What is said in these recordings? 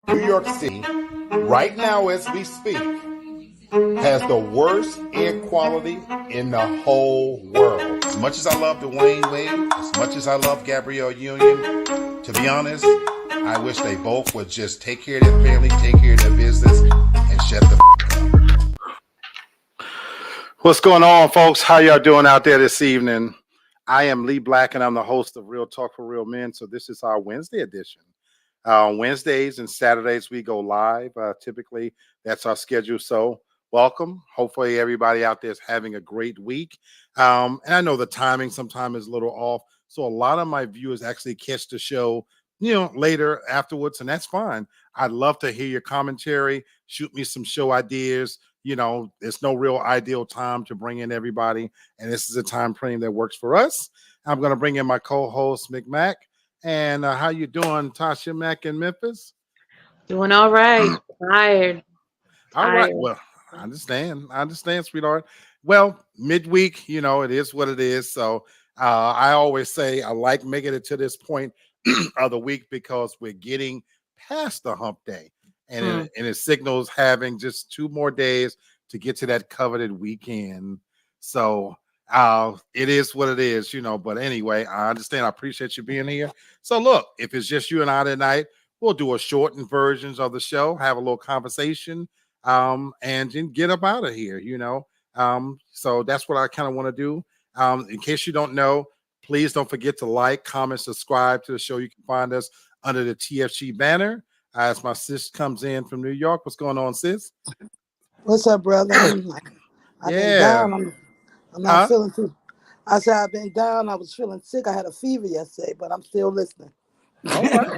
New York City, right now as we speak, has the worst air quality in the whole world. As much as I love Dwayne Wade, as much as I love Gabrielle Union, to be honest, I wish they both would just take care of their family, take care of their business, and shut the What's going on, folks? How y'all doing out there this evening? I am Lee Black, and I'm the host of Real Talk for Real Men. So this is our Wednesday edition. Wednesdays and Saturdays we go live. Typically, that's our schedule. So welcome. Hopefully, everybody out there is having a great week. And I know the timing sometimes is a little off, so a lot of my viewers actually catch the show, later afterwards, and that's fine. I'd love to hear your commentary. Shoot me some show ideas. It's no real ideal time to bring in everybody, and this is a time frame that works for us. I'm going to bring in my co-host McMack. And how you doing, Tasha Mack in Memphis? Doing all right. Tired. All right. Well, I understand, sweetheart. Well, midweek, it is what it is. So I always say I like making it to this point of the week because we're getting past the hump day. And it signals having just 2 more days to get to that coveted weekend. So it is what it is, But anyway, I understand. I appreciate you being here. So look, if it's just you and I tonight, we'll do a shortened versions of the show, have a little conversation, and then get up out of here, So that's what I kind of want to do. In case you don't know, please don't forget to like, comment, subscribe to the show. You can find us under the TFG banner. As my sis comes in from New York. What's going on, sis? What's up, brother? I've been down. I'm not feeling too. I said I've been down. I was feeling sick. I had a fever yesterday, but I'm still listening.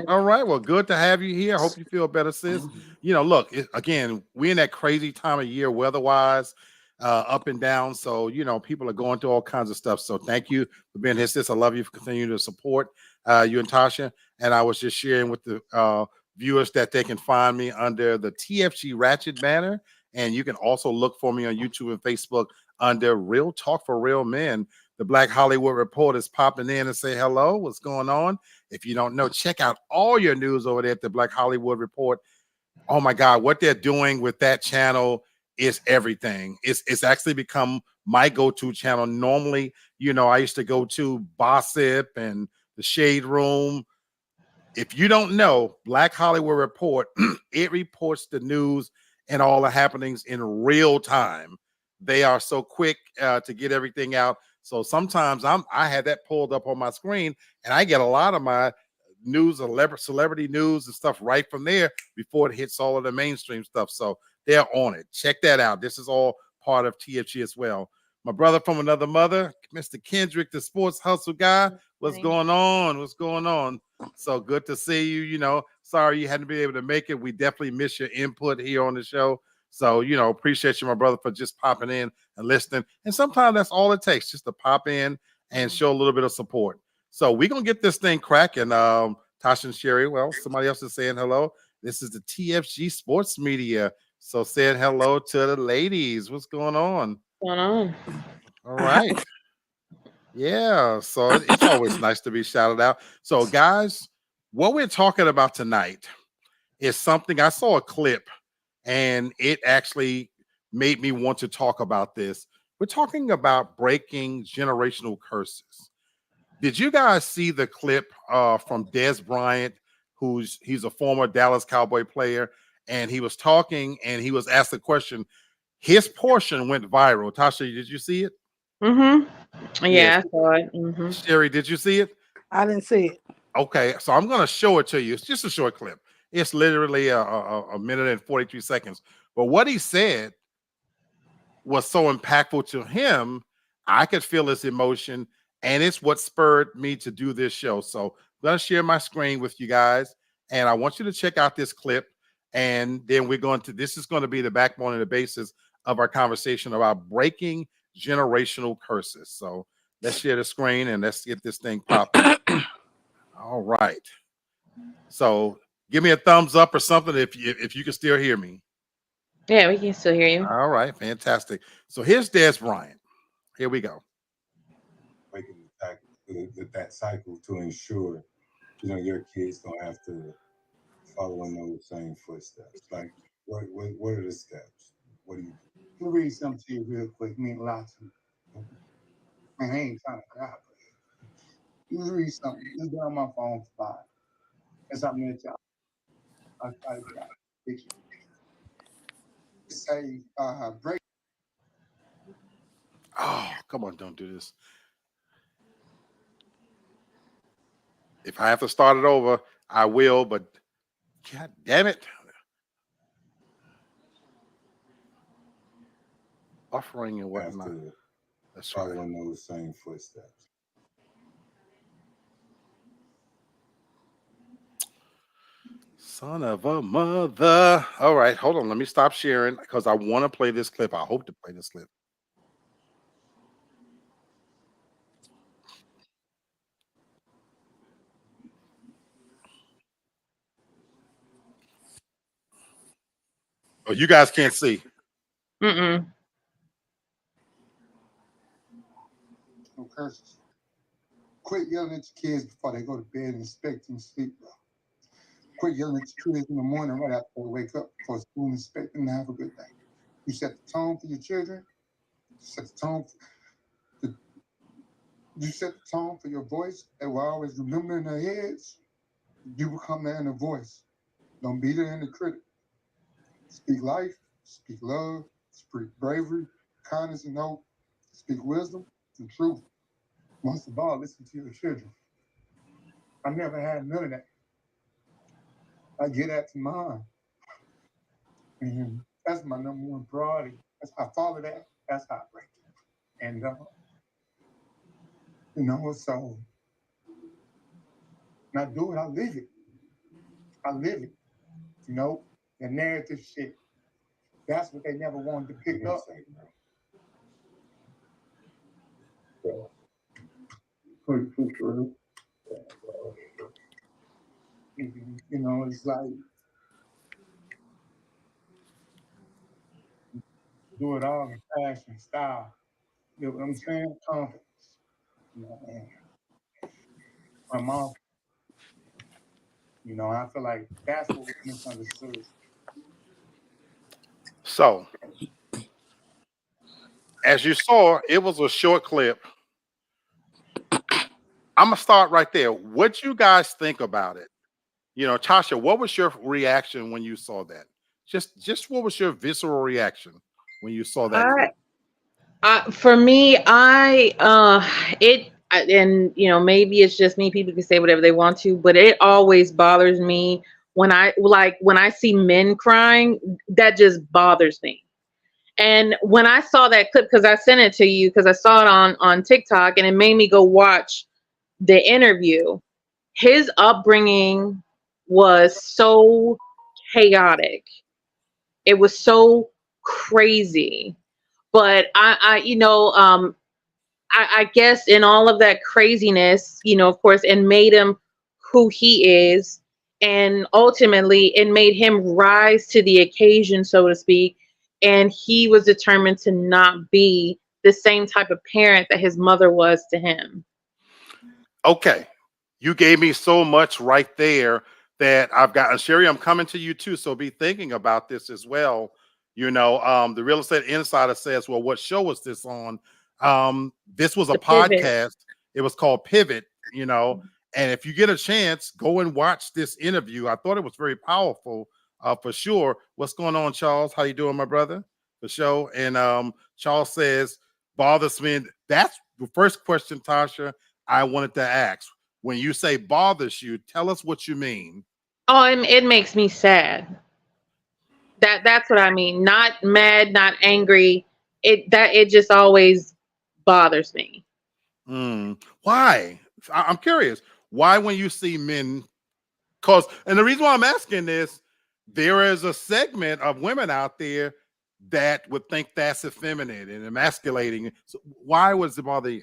All right. Well, good to have you here. I hope you feel better, sis. Look, again, we're in that crazy time of year weather-wise, up and down. So, people are going through all kinds of stuff. So thank you for being here, sis. I love you for continuing to support you and Tasha. And I was just sharing with the viewers that they can find me under the TFG Ratchet banner. And you can also look for me on YouTube and Facebook under Real Talk for Real Men. The Black Hollywood Report is popping in and say hello. What's going on? If you don't know, check out all your news over there at the Black Hollywood Report. Oh my God, what they're doing with that channel is everything. It's actually become my go-to channel. Normally, I used to go to Gossip and the Shade Room. If you don't know, Black Hollywood Report, it reports the news and all the happenings in real time. They are so quick to get everything out. So sometimes I had that pulled up on my screen, and I get a lot of my news, celebrity news and stuff right from there before it hits all of the mainstream stuff. So they're on it. Check that out. This is all part of TFG as well. My brother from another mother, Mr. Kendrick, the sports hustle guy. What's going on? What's going on? So good to see you. Sorry you hadn't been able to make it. We definitely miss your input here on the show. So, appreciate you, my brother, for just popping in and listening. And sometimes that's all it takes, just to pop in and show a little bit of support. So we're going to get this thing cracking. Tasha and Sherry, well, somebody else is saying hello. This is the TFG Sports Media. So saying hello to the ladies. What's going on? What's going on? All right. Yeah, so it's always nice to be shouted out. So, guys, what we're talking about tonight is something I saw a clip and it actually made me want to talk about this. We're talking about breaking generational curses. Did you guys see the clip from Dez Bryant, he's a former Dallas Cowboy player, and he was talking and he was asked a question. His portion went viral. Tasha, did you see it? Yeah, Yes. I saw it. Sherry, did you see it? I didn't see it. Okay, so I'm going to show it to you. It's just a short clip. It's literally a minute and 43 seconds. But what he said was so impactful to him. I could feel his emotion, and it's what spurred me to do this show. So I'm going to share my screen with you guys, and I want you to check out this clip. And then this is going to be the backbone and the basis of our conversation about breaking generational curses. So let's share the screen and let's get this thing popping. All right. So give me a thumbs up or something if you can still hear me. Yeah, we can still hear you. All right, fantastic. So here's Dez Bryant. Here we go. Breaking that cycle to ensure, your kids don't have to following those same footsteps. Like, what are the steps? What do you? Let me read something to you real quick. Mean a lot to me. Man, I ain't trying to cry, but let me read something. It's been on my phone for 5. It's something that y'all. I try to get you. Say, break. Oh, come on, don't do this. If I have to start it over, I will, but God damn it. Buffering and whatnot. That's following those same footsteps. Son of a mother. All right, hold on. Let me stop sharing because I want to play this clip. I hope to play this clip. Oh, you guys can't see. Mm-mm. No curses. Quit yelling at your kids before they go to bed and expect them to sleep, bro. Quit yelling at your kids in the morning right after they wake up before school and expect them to have a good day. You set the tone for your children. You set the tone you set the tone for your voice. They will always remember in their heads. You become their inner voice. Don't be their inner critic. Speak life, speak love, speak bravery, kindness and hope, speak wisdom and truth. Most of all, listen to your children. I never had none of that. I get that to mine. And that's my number one priority. That's how I follow that. That's how I break it. And, so when I do it, I live it. I live it. The narrative shit. That's what they never wanted to pick up. It's like do it all in fashion, style. You know what I'm saying? Confidence. My mom. I feel like that's what was misunderstood. So, as you saw, it was a short clip. I'm gonna start right there. What you guys think about it? Tasha, what was your reaction when you saw that? Just what was your visceral reaction when you saw that clip? For me, and maybe it's just me. People can say whatever they want to, but it always bothers me when I see men crying. That just bothers me. And when I saw that clip, because I sent it to you, because I saw it on TikTok, and it made me go watch the interview. His upbringing was so chaotic. It was so crazy. But I guess in all of that craziness, of course, and made him who he is, and ultimately it made him rise to the occasion, so to speak. And he was determined to not be the same type of parent that his mother was to him. Okay. You gave me so much right there that I've got. Sherry, I'm coming to you too. So be thinking about this as well. The Real Estate Insider says, well, what show was this on? This was a podcast. Pivot. It was called Pivot, and if you get a chance, go and watch this interview. I thought it was very powerful, for sure. What's going on, Charles? How you doing, my brother? The show. And Charles says, bothers me. That's the first question, Tasha, I wanted to ask. When you say bothers you, tell us what you mean. Oh, it makes me sad. That's what I mean. Not mad, not angry. It just always bothers me. Why? I'm curious. Why, when you see men, and the reason why I'm asking this, there is a segment of women out there that would think that's effeminate and emasculating. So why was it bother you?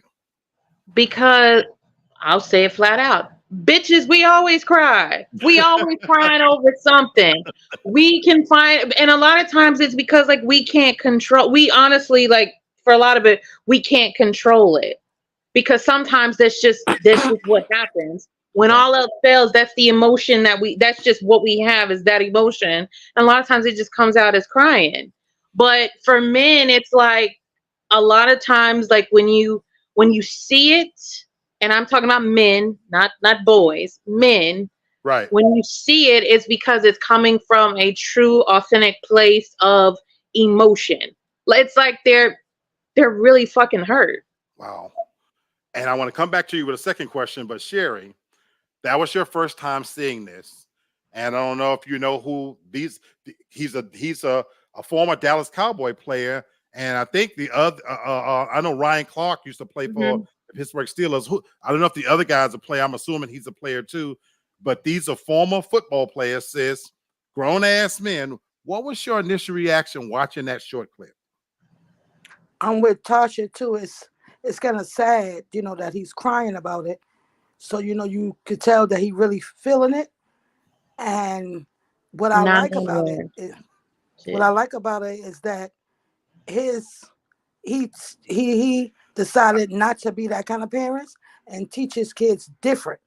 Because I'll say it flat out. Bitches, we always cry. We always crying over something. We can find, and a lot of times it's because we can't control. We honestly, for a lot of it, we can't control it, because sometimes that's just what happens. When Okay. all else fails, that's the emotion that's just what we have, is that emotion. And a lot of times it just comes out as crying. But for men, it's like a lot of times, like when you see it, and I'm talking about men, not boys, men, Right. when you see it, it's because it's coming from a true, authentic place of emotion. It's like they're really fucking hurt. Wow. And I want to come back to you with a second question, but Sherry, that was your first time seeing this, and I don't know if you know who these. He's a former Dallas Cowboy player, and I think the other. I know Ryan Clark used to play for Mhm. the Pittsburgh Steelers. I don't know if the other guy's a player. I'm assuming he's a player too, but these are former football players. Sis, grown ass men. What was your initial reaction watching that short clip? I'm with Tasha too. It's kind of sad, that he's crying about it. So you could tell that he really feeling it. And what I Not like about it, anymore. what I Shit. like about it is that his he decided not to be that kind of parents and teach his kids different,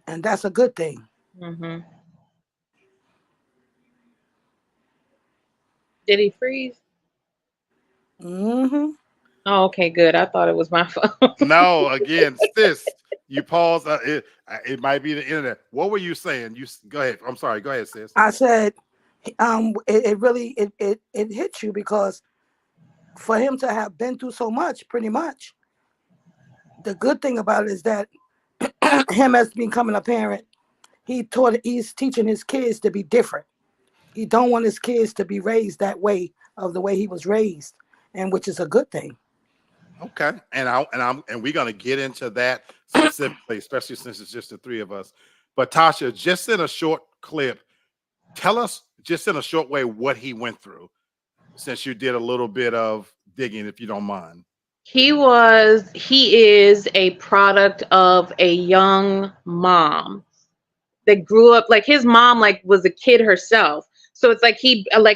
and that's a good thing. Hmm. Did he freeze? Hmm. Oh, okay, good. I thought it was my phone. No, again, sis, you pause. It might be the internet. What were you saying? Go ahead. I'm sorry. Go ahead, sis. I said, it really it hits you because for him to have been through so much, pretty much, the good thing about it is that him as becoming a parent, he's teaching his kids to be different. He don't want his kids to be raised that way of the way he was raised, and which is a good thing. Okay, and we're gonna get into that specifically, especially since it's just the three of us. But Tasha, just in a short clip, tell us just in a short way what he went through, since you did a little bit of digging, if you don't mind. He is a product of a young mom that grew up, like his mom like was a kid herself. So it's like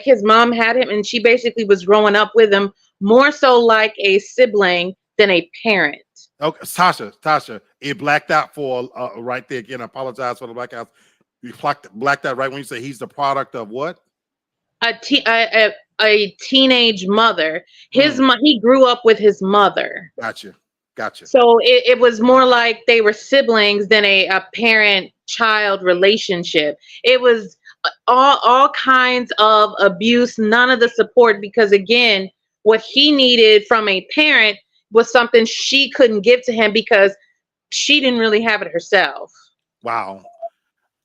his mom had him and she basically was growing up with him more so like a sibling than a parent. Okay, Tasha, it blacked out for right there again. I apologize for the blackouts. You blacked out right when you say he's the product of what? A teenage mother. He grew up with his mother. Gotcha. So it was more like they were siblings than a parent-child relationship. It was all kinds of abuse, none of the support, because again, what he needed from a parent was something she couldn't give to him because she didn't really have it herself. Wow.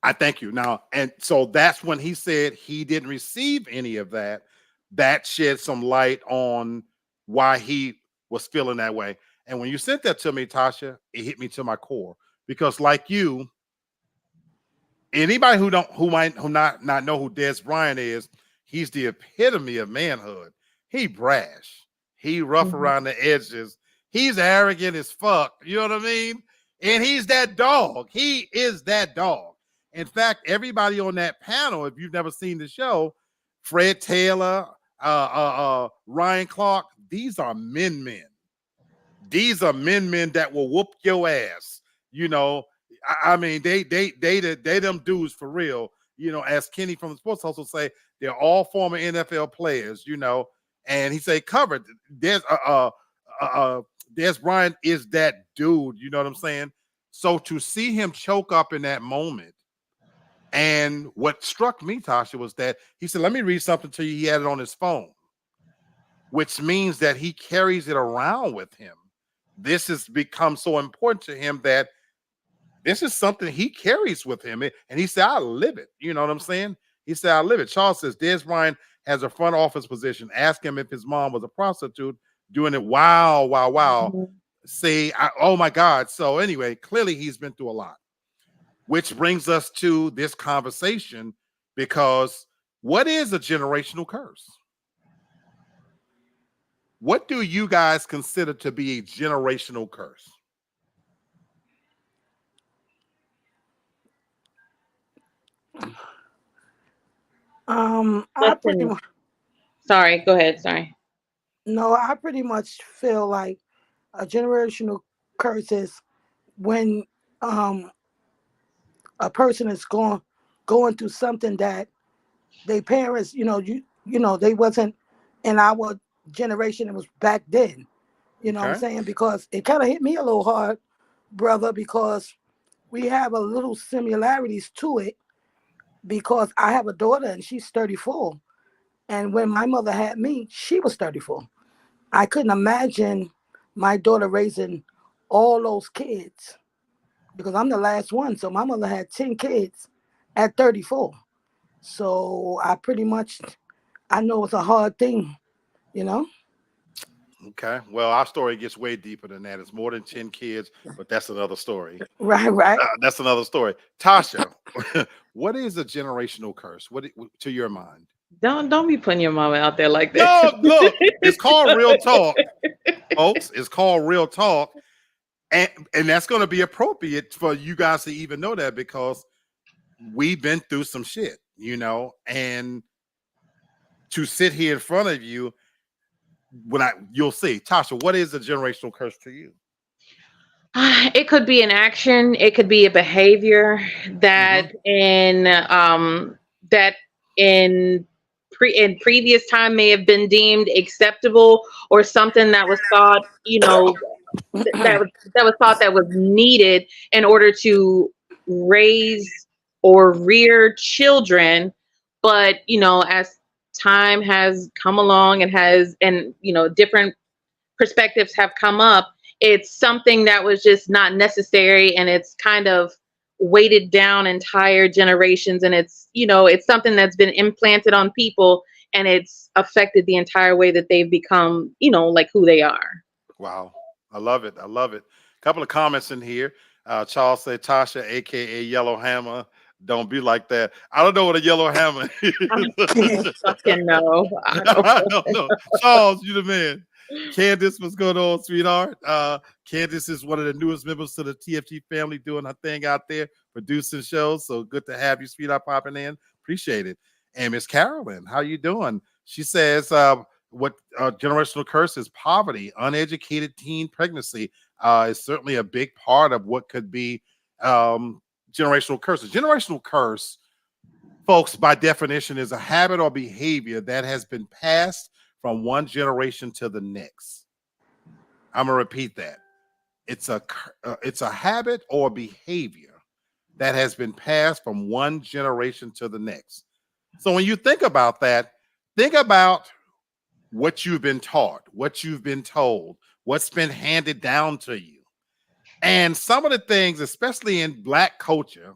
I thank you. Now, and so that's when he said he didn't receive any of that. That shed some light on why he was feeling that way. And when you sent that to me, Tasha, it hit me to my core because, like you, anybody who might not know who Dez Bryant is, he's the epitome of manhood. He brash, he rough Mhm. around the edges, he's arrogant as fuck. You know what I mean? And he's that dog. He is that dog. In fact, everybody on that panel, if you've never seen the show, Fred Taylor, Ryan Clark, these are men. These are men that will whoop your ass. You know, I mean, they them dudes for real. You know, as Kenny from the Sports Hustle say, they're all former NFL players. You know, and he say covered. Dez Bryant is that dude. You know what I'm saying? So to see him choke up in that moment, and what struck me, Tasha, was that he said, "Let me read something to you." He had it on his phone, which means that he carries it around with him. This has become so important to him that this is something he carries with him. And he said, I live it. You know what I'm saying? He said, I live it. Charles says, Dez Bryant has a front office position. Ask him if his mom was a prostitute doing it. Wow. Mhm. Say, oh my God. So anyway, clearly he's been through a lot, which brings us to this conversation because what is a generational curse? What do you guys consider to be a generational curse? I pretty Listen, much sorry, go ahead. Sorry. no, I pretty much feel like a generational curse is when um a person is going through something that their parents, they wasn't in our generation. It was back then. You know what I'm Okay. saying? Because it kind of hit me a little hard, brother, because we have a little similarities to it. Because I have a daughter and she's 34, and when my mother had me, she was 34. I couldn't imagine my daughter raising all those kids because I'm the last one. So my mother had 10 kids at 34. So I know it's a hard thing, you know? Okay. Well, our story gets way deeper than that. It's more than 10 kids, but that's another story. Right, right. That's another story. Tasha, what is a generational curse? To your mind? Don't be putting your mama out there like that. No, look, it's called real talk, folks. It's called real talk. And that's going to be appropriate for you guys to even know that because we've been through some shit, and to sit here in front of you you'll see. Tasha, what is a generational curse to you? It could be an action, it could be a behavior that that in previous time may have been deemed acceptable, or something that was thought, that was thought that was needed in order to raise or rear children. But as time has come along and different perspectives have come up, it's something that was just not necessary, and it's kind of weighted down entire generations, and it's something that's been implanted on people, and it's affected the entire way that they've become, like who they are. Wow. I love it. A couple of comments in here. Charles said, Tasha, aka Yellow Hammer, don't be like that. I don't know what a yellow hammer is. Fucking no. I don't know. Charles, you the man. Candace, what's going on, sweetheart? Candace is one of the newest members to the TFG family, doing her thing out there, producing shows. So good to have you, sweetheart, popping in. Appreciate it. And Miss Carolyn, how you doing? She says, what generational curse is poverty, uneducated teen pregnancy is certainly a big part of what could be generational curse. A generational curse, folks, by definition, is a habit or behavior that has been passed from one generation to the next. I'm gonna repeat that. It's a habit or behavior that has been passed from one generation to the next. So when you think about that, think about what you've been taught, what you've been told, what's been handed down to you. And some of the things, especially in Black culture,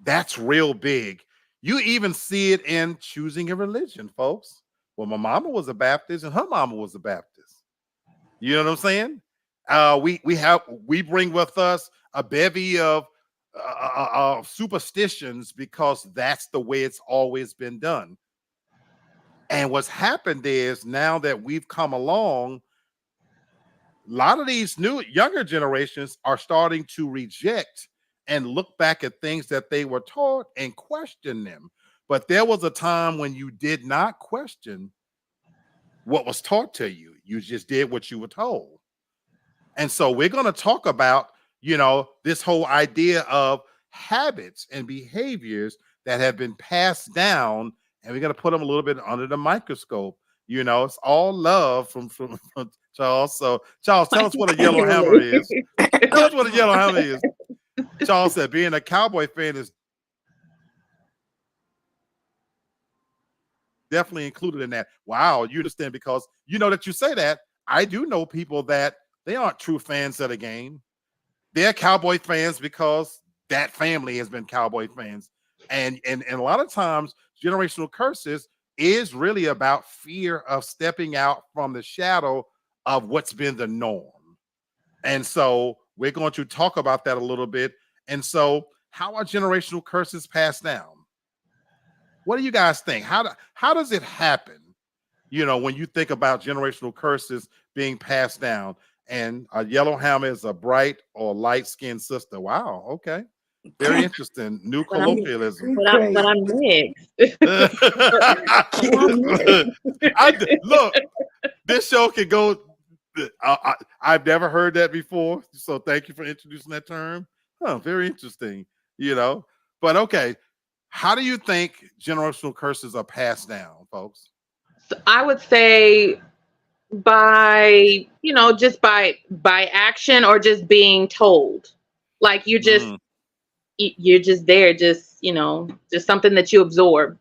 that's real big. You even see it in choosing a religion, folks. Well, my mama was a Baptist and her mama was a Baptist. You know what I'm saying? We bring with us a bevy of superstitions because that's the way it's always been done. And what's happened is now that we've come along, a lot of these younger generations are starting to reject and look back at things that they were taught and question them. But there was a time when you did not question what was taught to you. You just did what you were told. And so we're going to talk about, this whole idea of habits and behaviors that have been passed down, and we're going to put them a little bit under the microscope. It's all love from Charles. So Charles, tell us what a yellow hammer is. Tell us what a yellow hammer is. Charles said being a Cowboy fan is definitely included in that. Wow, you understand, because that you say that. I do know people that they aren't true fans of the game. They're Cowboy fans because that family has been Cowboy fans. And a lot of times generational curses is really about fear of stepping out from the shadow of what's been the norm. And so we're going to talk about that a little bit. And so how are generational curses passed down? What do you guys think? How does it happen? When you think about generational curses being passed down, and a yellow hammer is a bright or light-skinned sister. Wow. Okay. Very interesting. New colloquialism. But I'm mixed. Look, this show can go. I've never heard that before. So thank you for introducing that term. Huh, very interesting. You know, but okay. How do you think generational curses are passed down, folks? So I would say by, just by action or just being told. Like Mm, you're just there, just, just something that you absorb.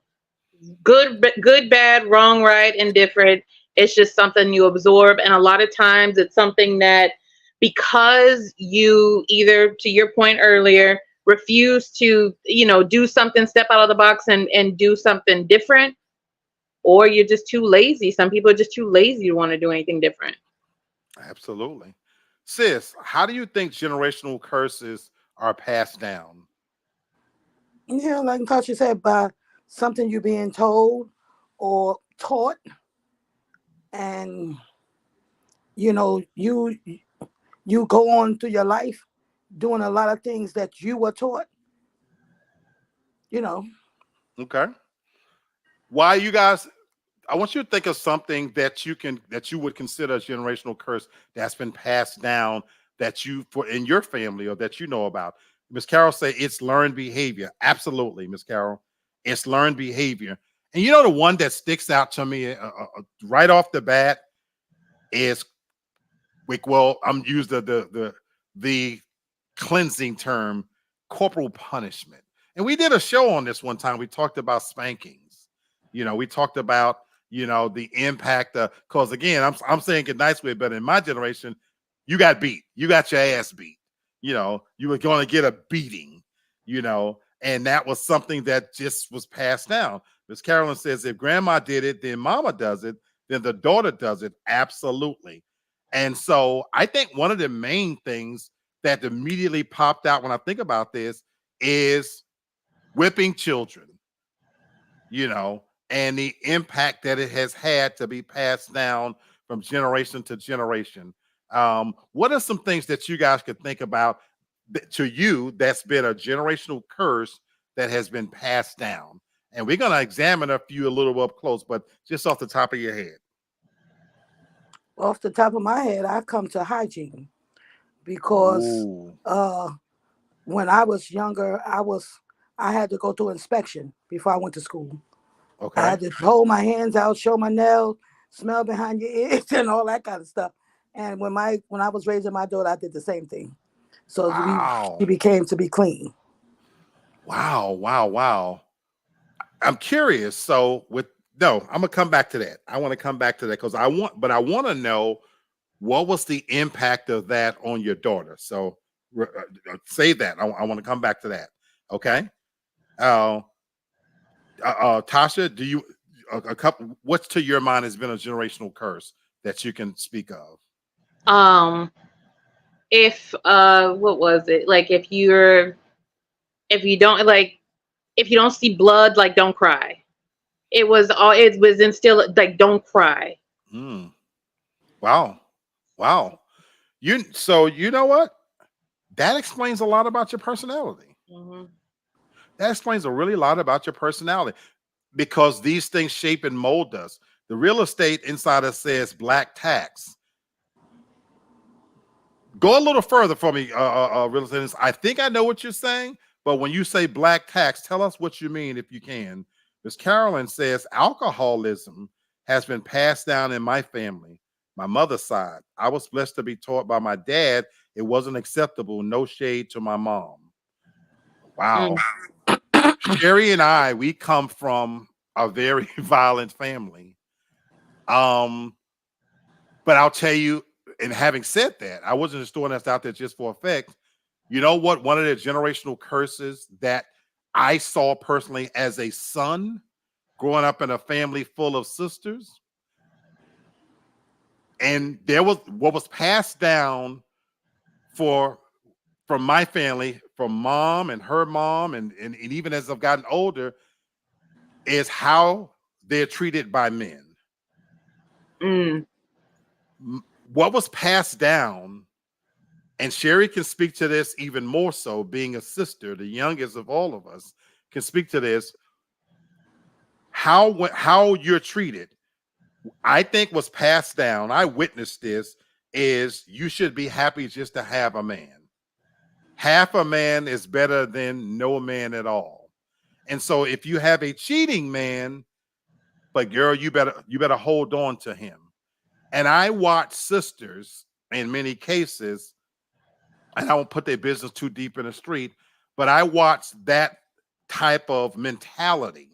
Good, bad, wrong, right, indifferent. It's just something you absorb, and a lot of times it's something that, because you either, to your point earlier, refuse to, do something, step out of the box and do something different, or you're just too lazy. Some people are just too lazy to want to do anything different. absolutely. Sis, how do you think generational curses are passed down? Yeah, like Tasha said, by something you're being told or taught, and you go on through your life doing a lot of things that you were taught. You know, Okay. Why you guys I want you to think of something that you would consider a generational curse that's been passed down that you for in your family or that you know about. Miss Carol say it's learned behavior. Absolutely, Miss Carol. It's learned behavior. And you know the one that sticks out to me right off the bat is well, I'm use the cleansing term corporal punishment. And we did a show on this one time. We talked about spankings. We talked about, the impact of, because again, I'm saying it nicely, but in my generation, you got beat. You got your ass beat. You were going to get a beating, and that was something that just was passed down. Miss Carolyn says if grandma did it, then mama does it, then the daughter does it. Absolutely. And so I think one of the main things that immediately popped out when I think about this is whipping children, and the impact that it has had to be passed down from generation to generation. What are some things that you guys could think about to you that's been a generational curse that has been passed down? And we're going to examine a few a little up close, but just off the top of your head. off the top of my head, I come to hygiene because Ooh, when I was younger, I had to go through inspection before I went to school. I okay. had to hold my hands out, show my nails, smell behind your ears, and all that kind of stuff. And when I was raising my daughter, I did the same thing. So she Wow. became to be clean. Wow. Wow. Wow. I'm curious. So with no, I'm gonna come back to that. I want to come back to that because I want to know what was the impact of that on your daughter. So say that. I want to come back to that. Okay. Uh, Tasha, do you a couple? What's to your mind has been a generational curse that you can speak of? Um, if what was it? Like if you don't like if you don't see blood, like don't cry. It was instilled like don't cry. Mm, wow, wow. You know what? That explains a lot about your personality. Hmm. That explains a really lot about your personality because these things shape and mold us. The real estate insider says black tax. Go a little further for me, real estate. I think I know what you're saying, but when you say black tax, tell us what you mean if you can. Miss Carolyn says alcoholism has been passed down in my family, my mother's side. I was blessed to be taught by my dad it wasn't acceptable. No shade to my mom. Mm. Wow. Sherry and we come from a very violent family. Um, but I'll tell you, and having said that, I wasn't just throwing that out there just for effect. You know what? One of the generational curses that I saw personally as a son growing up in a family full of sisters, and there was what was passed down for from my family, from mom and her mom, and even as I've gotten older, is how they're treated by men. Mm. What was passed down, and Sherry can speak to this even more so, being a sister, the youngest of all of us, can speak to this. How you're treated, I think, was passed down. I witnessed this. Is you should be happy just to have a man. half a man is better than no man at all. And so if you have a cheating man, but girl, you better hold on to him. And I watch sisters in many cases, and I won't put their business too deep in the street, but I watch that type of mentality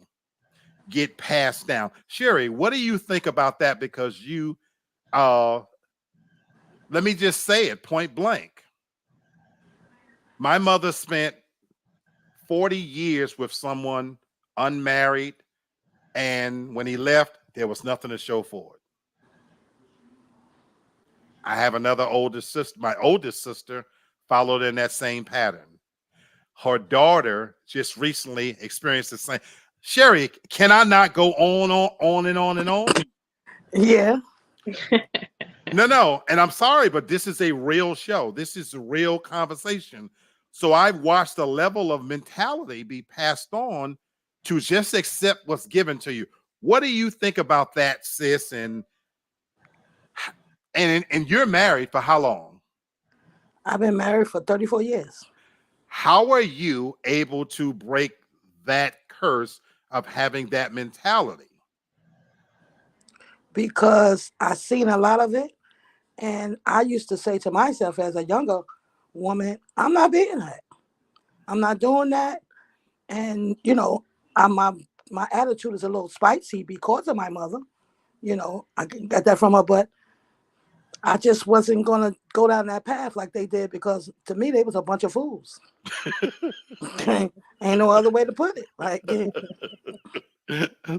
get passed down. Sherry, what do you think about that? Because you, let me just say it point blank. My mother spent 40 years with someone unmarried, and when he left, there was nothing to show for it. I have another older sister. My oldest sister followed in that same pattern. Her daughter just recently experienced the same. Sherry, can I not go on and on and on? Yeah. No. And I'm sorry, but this is a real show. This is a real conversation. So I've watched the level of mentality be passed on to just accept what's given to you. What do you think about that, sis? And you're married for how long? I've been married for 34 years. How are you able to break that curse of having that mentality? Because I seen a lot of it, and I used to say to myself as a younger woman, I'm not being that. I'm not doing that. And my attitude is a little spicy because of my mother. I got that from her, but I just wasn't gonna go down that path like they did, because to me they was a bunch of fools. Ain't no other way to put it. Like,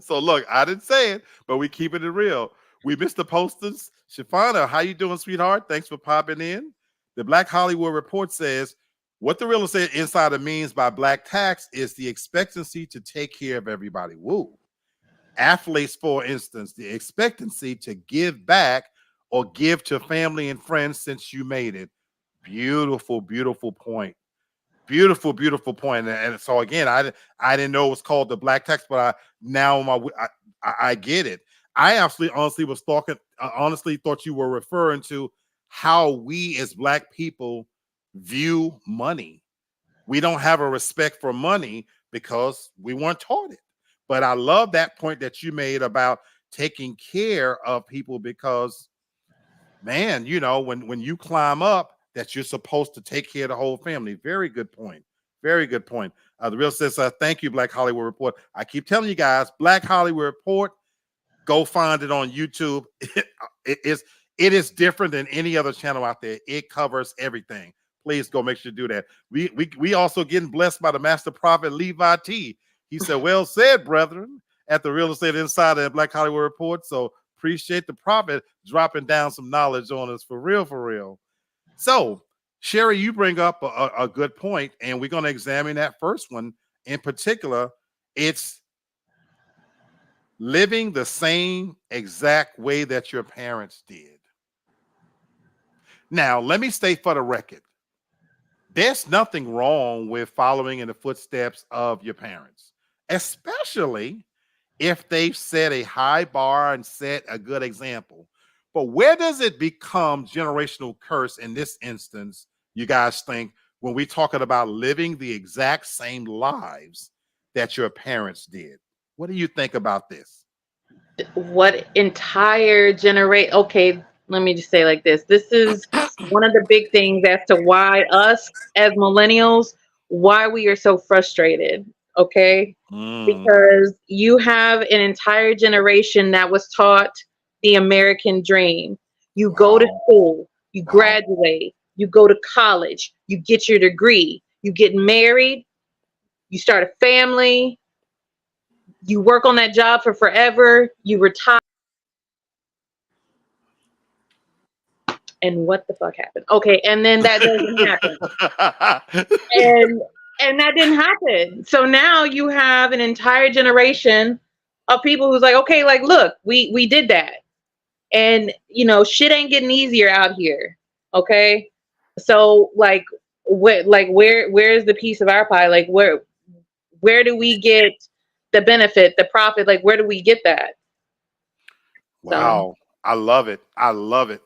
So look, I didn't say it, but we keeping it real. We missed the posters. Shafana, how you doing, sweetheart? Thanks for popping in. The Black Hollywood Report says what the real estate insider means by black tax is the expectancy to take care of everybody. Woo. Athletes, for instance, the expectancy to give back or give to family and friends since you made it. Beautiful, beautiful point. Beautiful, beautiful point. And so again, I didn't know it was called the black tax, but I get it. I honestly thought you were referring to how we as black people view money. We don't have a respect for money because we weren't taught it. But I love that point that you made about taking care of people, because man, when you climb up, that you're supposed to take care of the whole family. Very good point. Very good point. The real says, thank you, Black Hollywood Report. I keep telling you guys, Black Hollywood Report, go find it on YouTube. It is different than any other channel out there. It covers everything. Please go make sure to do that. We also getting blessed by the master prophet Levi T. He said, well said, brethren, at the Real Estate Insider and Black Hollywood Report. So appreciate the prophet dropping down some knowledge on us for real, for real. So, Sherry, you bring up a good point, and we're going to examine that first one in particular. It's living the same exact way that your parents did. Now, let me state for the record, there's nothing wrong with following in the footsteps of your parents, especially if they've set a high bar and set a good example. But where does it become generational curse in this instance, you guys think, when we're talking about living the exact same lives that your parents did? What do you think about this? What entire generation? Okay, let me just say like this. This is one of the big things as to why us as millennials, why we are so frustrated. Okay, because you have an entire generation that was taught the American dream. You go to school, you graduate, you go to college, you get your degree, you get married, you start a family, you work on that job for forever, you retire. And what the fuck happened? Okay, and then that doesn't happen. And that didn't happen. So now you have an entire generation of people who's like, okay, like, look, we did that. And shit ain't getting easier out here. Okay. So where's the piece of our pie? Like where do we get the benefit, the profit? Like, where do we get that? Wow. So. I love it. I love it.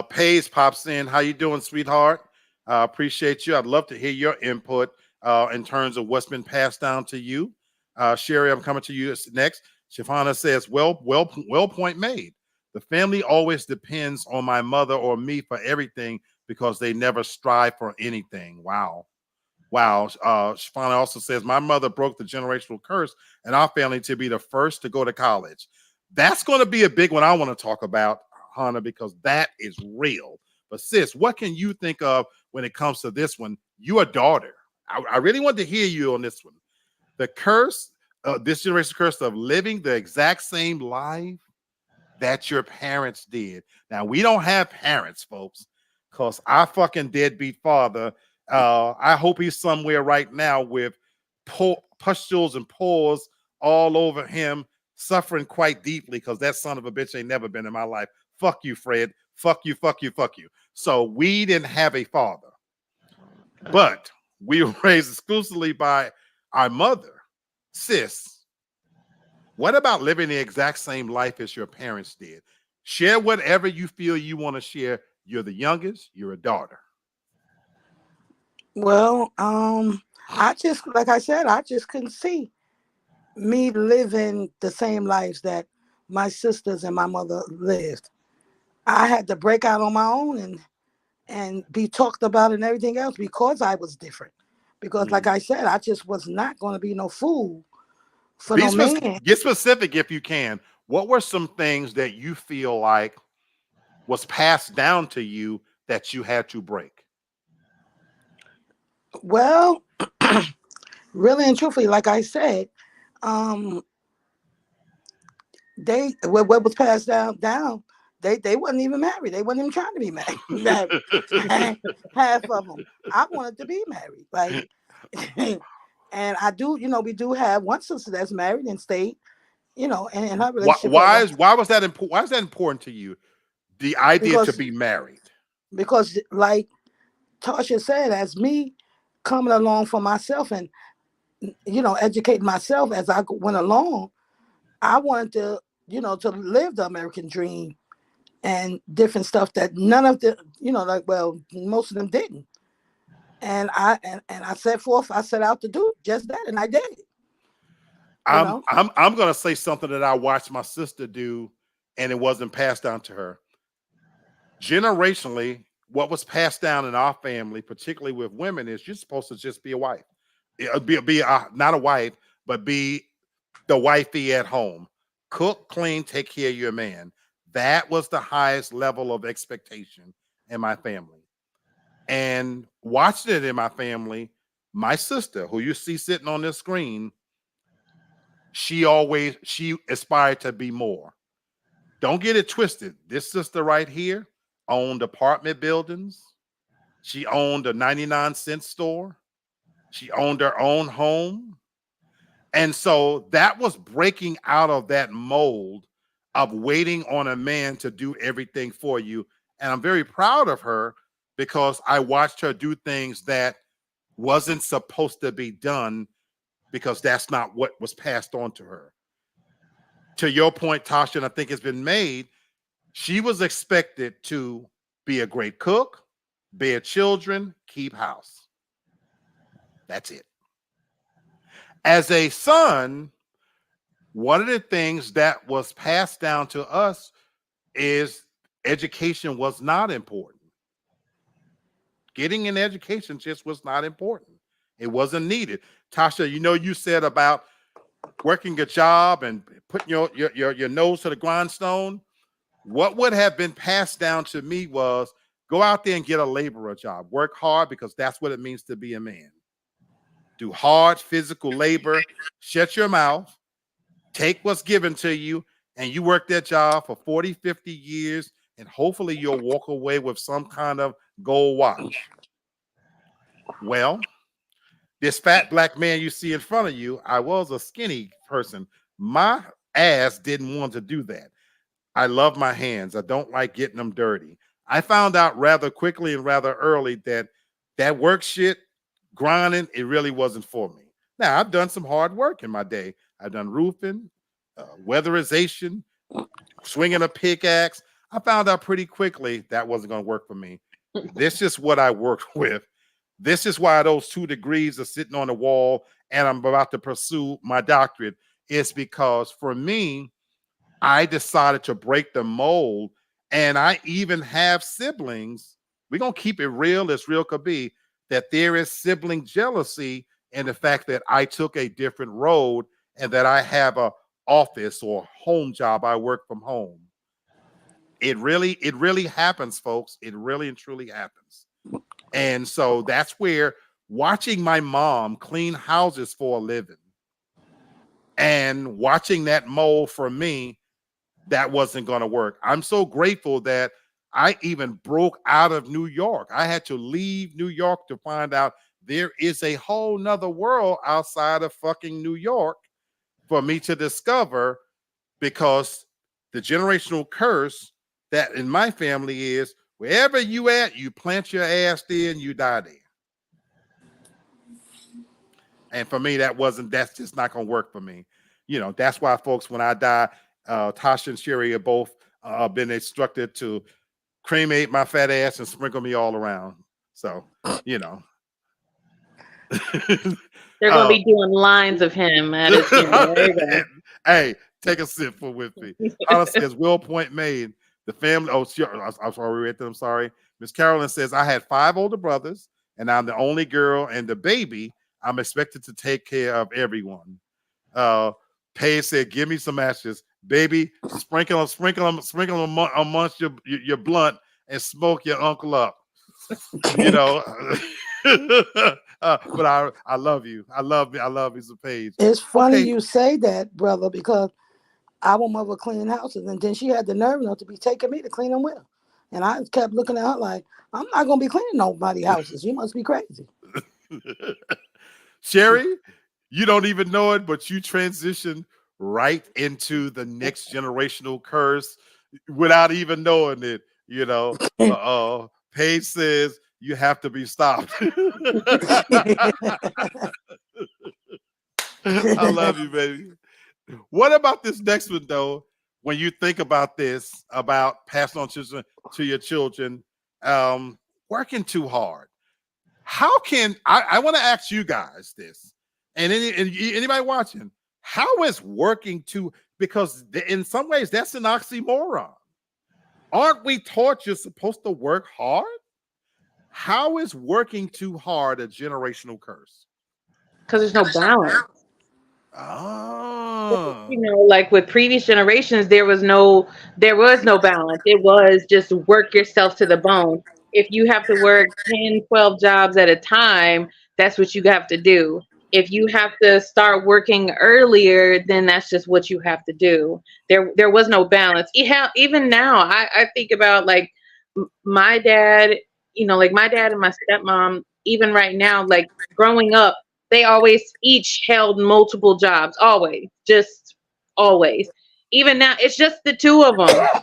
Paige pops in. How you doing, sweetheart? Appreciate you. I'd love to hear your input in terms of what's been passed down to you. Sherry, I'm coming to you next. Shafana says, well, point made. The family always depends on my mother or me for everything because they never strive for anything. Wow. Wow. Shafana also says, my mother broke the generational curse in our family to be the first to go to college. That's going to be a big one I want to talk about, Hannah, because that is real. But sis, what can you think of when it comes to this one? You're a daughter. I really want to hear you on this one. The curse, this generation's curse of living the exact same life that your parents did. Now, we don't have parents, folks, because our fucking deadbeat father, I hope he's somewhere right now with pustules and pores all over him, suffering quite deeply because that son of a bitch ain't never been in my life. Fuck you, Fred. Fuck you, fuck you, fuck you. So we didn't have a father, but we were raised exclusively by our mother. Sis, what about living the exact same life as your parents did? Share whatever you feel you want to share. You're the youngest, you're a daughter. Well, I just, like I said, I just couldn't see me living the same lives that my sisters and my mother lived. I had to break out on my own and be talked about and everything else because I was different. Because, like I said, I just was not going to be no fool for no man. Get specific if you can. What were some things that you feel like was passed down to you that you had to break? Well, really and truthfully, like I said, they what was passed down, they wasn't even married. They wasn't even trying to be married. Half of them. I wanted to be married, like, and I do. We do have one sister that's married and stayed. In her relationship. Why was that important? Why is that important to you? The idea to be married. Because, like Tasha said, as me coming along for myself and educating myself as I went along, I wanted to to live the American dream and different stuff that none of the most of them didn't. And I set out to do just that, and I did it. I'm going to say something that I watched my sister do, and it wasn't passed down to her. Generationally, what was passed down in our family, particularly with women, is you're supposed to just be a wife. Not a wife, but be the wifey at home. Cook, clean, take care of your man. That was the highest level of expectation in my family. And watching it in my family, my sister, who you see sitting on this screen, she aspired to be more. Don't get it twisted. This sister right here owned apartment buildings. She owned a 99-cent store. She owned her own home. And so that was breaking out of that mold of waiting on a man to do everything for you. And I'm very proud of her because I watched her do things that wasn't supposed to be done because that's not what was passed on to her. To your point, Tasha, and I think it's been made, she was expected to be a great cook, bear children, keep house. That's it. As a son, one of the things that was passed down to us is education was not important. Getting an education just was not important. It wasn't needed. Tasha, you said about working a job and putting your nose to the grindstone. What would have been passed down to me was go out there and get a laborer job. Work hard because that's what it means to be a man. Do hard physical labor, shut your mouth, take what's given to you, and you work that job for 40, 50 years, and hopefully you'll walk away with some kind of gold watch. Well, this fat black man you see in front of you, I was a skinny person. My ass didn't want to do that. I love my hands. I don't like getting them dirty. I found out rather quickly and rather early that work shit, grinding, it really wasn't for me. Now, I've done some hard work in my day. I've done roofing, weatherization, swinging a pickaxe. I found out pretty quickly that wasn't going to work for me. This is what I work with. This is why those 2 degrees are sitting on the wall and I'm about to pursue my doctorate. Is because for me, I decided to break the mold, and I even have siblings. We're going to keep it real as real could be, that there is sibling jealousy in the fact that I took a different road and that I have a office or home job. I work from home. It really happens, folks. It really and truly happens. And so that's where watching my mom clean houses for a living and watching that mold for me, that wasn't going to work. I'm so grateful that I even broke out of New York. I had to leave New York to find out there is a whole nother world outside of fucking New York for me to discover, because the generational curse that in my family is wherever you at, you plant your ass there and you die there. And for me, that's just not going to work for me. You know, that's why, folks, when I die, Tasha and Sherry are both been instructed to cremate my fat ass and sprinkle me all around. So, you know. They're going to be doing lines of him at his funeral. There you go. Hey, take a sip for with me. Carla says, Will point made. The family, I'm sorry, we read that, I'm sorry. Miss Carolyn says, I had 5 older brothers, and I'm the only girl and the baby. I'm expected to take care of everyone. Paige said, give me some ashes. Baby, sprinkle them amongst your blunt and smoke your uncle up. You know, but I love you. I love you, some Paige. It's funny you say that, brother, because our mother cleaned houses, and then she had the nerve enough to be taking me to clean them with her. And I kept looking at her like, I'm not gonna be cleaning nobody's houses. You must be crazy. Sherry, you don't even know it, but you transitioned right into the next generational curse without even knowing it. You know, Paige says you have to be stopped. I love you, baby. What about this next one, though? When you think about this, about passing on to your children, working too hard. How can I want to ask you guys this, and anybody watching? How is working too? Because in some ways that's an oxymoron. Aren't we taught you're supposed to work hard? How is working too hard a generational curse? Because there's no balance. Oh, You know, like with previous generations, there was no balance. It was just work yourself to the bone. If you have to work 10, 12 jobs at a time, that's what you have to do. If you have to start working earlier, then that's just what you have to do. There was no balance. Even now, I think about like my dad, you know, like my dad and my stepmom, even right now, like growing up, they always each held multiple jobs, always. Even now, it's just the 2 of them.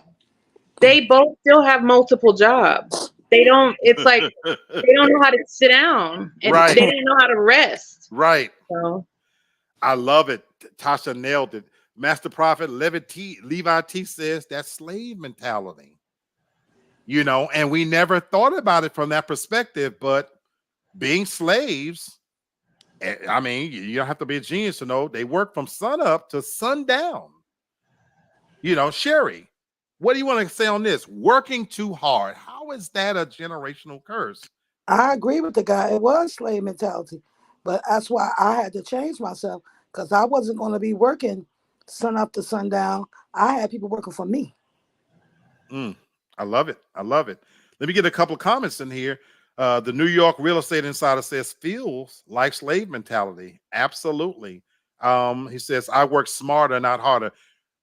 They both still have multiple jobs. It's like they don't know how to sit down, and right. They don't know how to rest. Right. So I love it. Tasha nailed it. Master Prophet Levi T says that's slave mentality. You know, and we never thought about it from that perspective, but being slaves, I mean, you don't have to be a genius to know they work from sun up to sundown. You know, Sherry, what do you want to say on this? Working too hard. How is that a generational curse? I agree with the guy. It was slave mentality, but that's why I had to change myself, because I wasn't going to be working sun up to sundown. I had people working for me. I love it. I love it. Let me get a couple of comments in here. The New York Real Estate Insider says, feels like slave mentality. Absolutely. He says, I work smarter, not harder.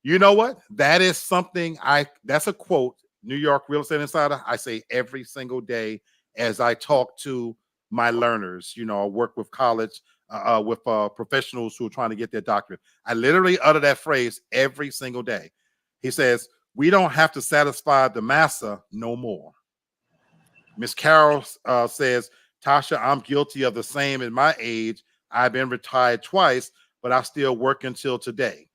You know what? That is something that's a quote, New York Real Estate Insider. I say every single day as I talk to my learners. You know, I work with college, with professionals who are trying to get their doctorate. I literally utter that phrase every single day. He says, we don't have to satisfy the massa no more. Miss Carol says, Tasha, I'm guilty of the same in my age. I've been retired twice, but I still work until today.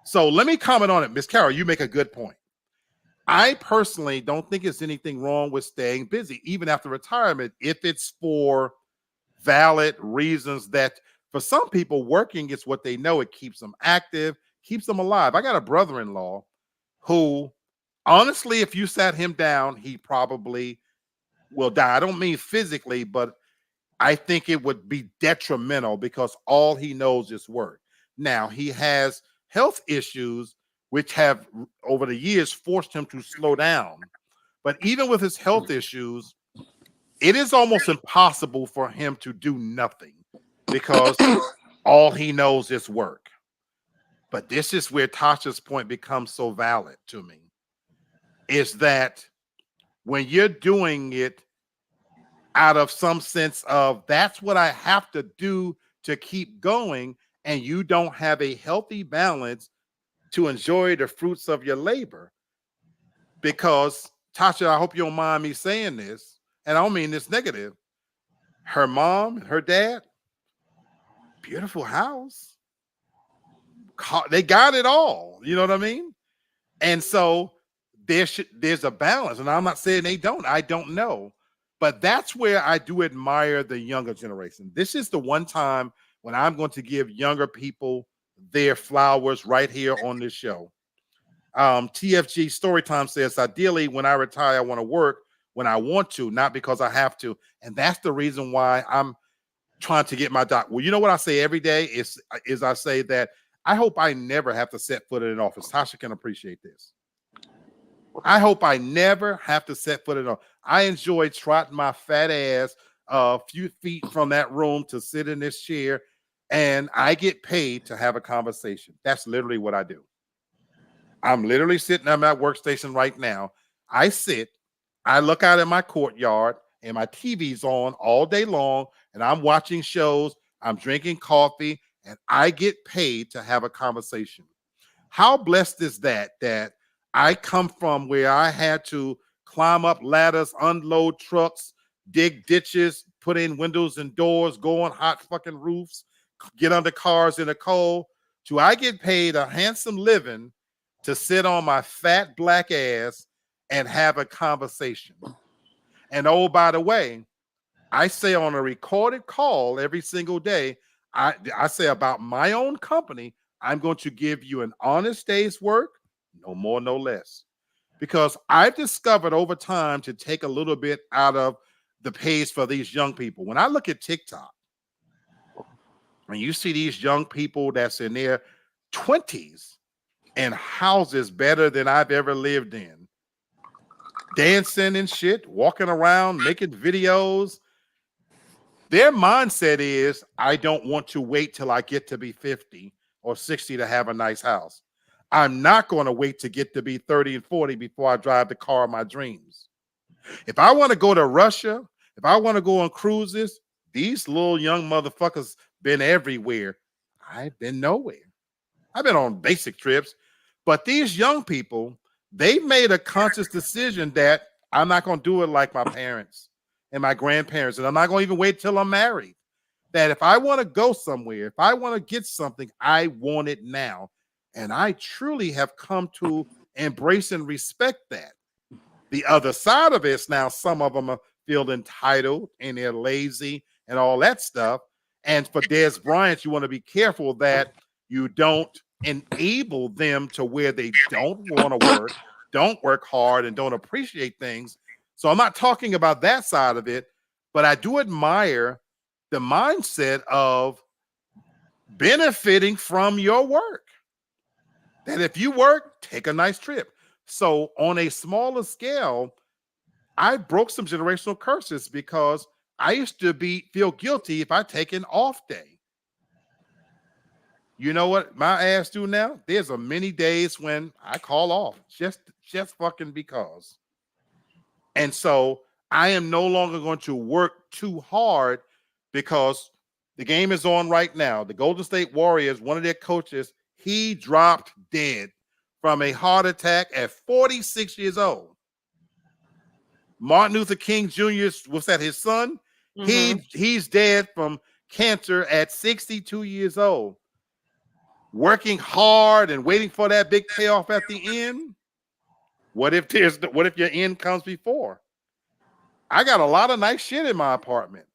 So let me comment on it. Miss Carol, you make a good point. I personally don't think there's anything wrong with staying busy, even after retirement, if it's for valid reasons. That for some people, working is what they know. It keeps them active, keeps them alive. I got a brother-in-law who, honestly, if you sat him down, he probably will die. I don't mean physically, but I think it would be detrimental because all he knows is work. Now, he has health issues which have over the years forced him to slow down. But even with his health issues, it is almost impossible for him to do nothing because all he knows is work. But this is where Tasha's point becomes so valid to me, is that when you're doing it out of some sense of that's what I have to do to keep going, and you don't have a healthy balance to enjoy the fruits of your labor. Because Tasha, I hope you don't mind me saying this, and I don't mean this negative. Her mom, her dad, beautiful house. They got it all. You know what I mean? And so there's a balance. And I'm not saying they don't. I don't know. But that's where I do admire the younger generation. This is the one time when I'm going to give younger people their flowers right here on this show. TFG Storytime says, ideally, when I retire, I want to work when I want to, not because I have to. And that's the reason why I'm trying to get my doc. Well, you know what I say every day is I say that I hope I never have to set foot in an office. Tasha can appreciate this. I hope I never have to set foot in an office. I enjoy trotting my fat ass a few feet from that room to sit in this chair, and I get paid to have a conversation. That's literally what I do. I'm literally sitting at my workstation right now. I sit, I look out in my courtyard, and my TV's on all day long, and I'm watching shows, I'm drinking coffee, and I get paid to have a conversation. How blessed is that I come from where I had to climb up ladders, unload trucks, dig ditches, put in windows and doors, go on hot fucking roofs, get under cars in the cold, to I get paid a handsome living to sit on my fat black ass and have a conversation. And oh, by the way, I say on a recorded call every single day, I say about my own company, I'm going to give you an honest day's work, no more, no less. Because I've discovered over time to take a little bit out of the pace for these young people. When I look at TikTok, and you see these young people that's in their 20s in houses better than I've ever lived in, dancing and shit, walking around, making videos, their mindset is, I don't want to wait till I get to be 50 or 60 to have a nice house. I'm not going to wait to get to be 30 and 40 before I drive the car of my dreams. If I want to go to Russia, if I want to go on cruises, these little young motherfuckers been everywhere. I've been nowhere. I've been on basic trips, but these young people, they made a conscious decision that I'm not going to do it like my parents and my grandparents, and I'm not going to even wait till I'm married. That if I want to go somewhere, if I want to get something, I want it now. And I truly have come to embrace and respect that. The other side of it is now some of them feel entitled and they're lazy and all that stuff. And for Dez Bryant, you want to be careful that you don't enable them to where they don't want to work, don't work hard, and don't appreciate things. So I'm not talking about that side of it, but I do admire the mindset of benefiting from your work. That if you work, take a nice trip. So on a smaller scale, I broke some generational curses because I used to feel guilty if I take an off day. You know what my ass do now? There's a many days when I call off just fucking because. And so I am no longer going to work too hard because the game is on right now. The Golden State Warriors, one of their coaches, he dropped dead from a heart attack at 46 years old. Martin Luther King Jr., was that his son? Mm-hmm. He's dead from cancer at 62 years old. Working hard and waiting for that big payoff at the end. What if your end comes before? I got a lot of nice shit in my apartment.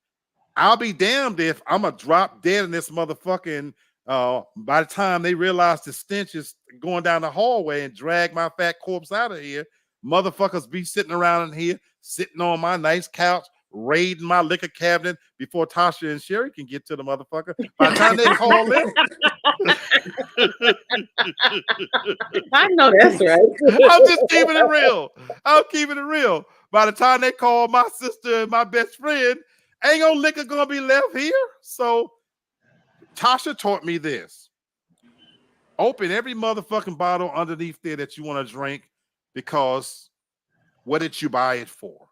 I'll be damned if I'm gonna drop dead in this motherfucking by the time they realize the stench is going down the hallway and drag my fat corpse out of here. Motherfuckers be sitting around in here, sitting on my nice couch, raiding my liquor cabinet before Tasha and Sherry can get to the motherfucker. By the time they call in, I know that's right. I'm just keeping it real. I'm keeping it real. By the time they call my sister and my best friend, ain't no liquor gonna be left here. So Tasha taught me this. Open every motherfucking bottle underneath there that you want to drink, because what did you buy it for?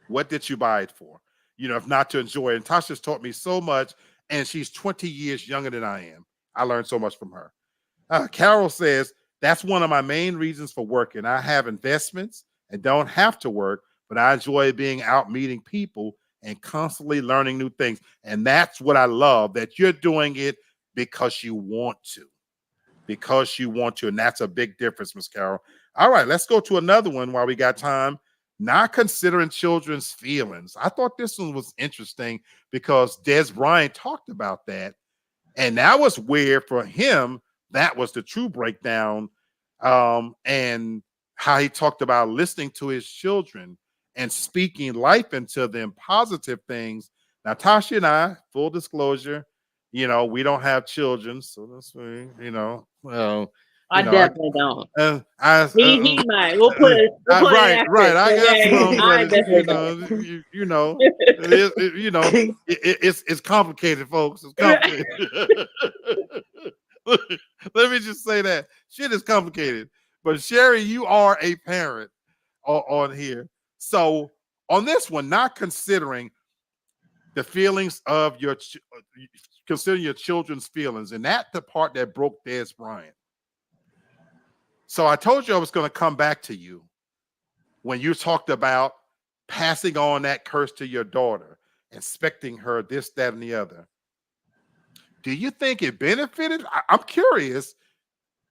What did you buy it for? You know, if not to enjoy it. And Tasha's taught me so much, and she's 20 years younger than I am. I learned so much from her. Carol says, that's one of my main reasons for working. I have investments and don't have to work, but I enjoy being out meeting people and constantly learning new things. And that's what I love, that you're doing it because you want to. Because you want to. And that's a big difference, Miss Carol. All right, let's go to another one while we got time. Not considering children's feelings. I thought this one was interesting because Des Bryant talked about that. And that was weird for him. That was the true breakdown. And how he talked about listening to his children and speaking life into them, positive things. Now, Tasha and I, full disclosure, you know, we don't have children. So that's why, you know, well, I definitely don't. He might. We'll put it. Right. I got some, I but you know, it's complicated, folks. It's complicated. Let me just say that shit is complicated. But Sherry, you are a parent on here. So on this one, not considering the feelings of considering your children's feelings, and that's the part that broke Des Bryant. So I told you I was going to come back to you when you talked about passing on that curse to your daughter, expecting her this, that, and the other. Do you think it benefited? I'm curious,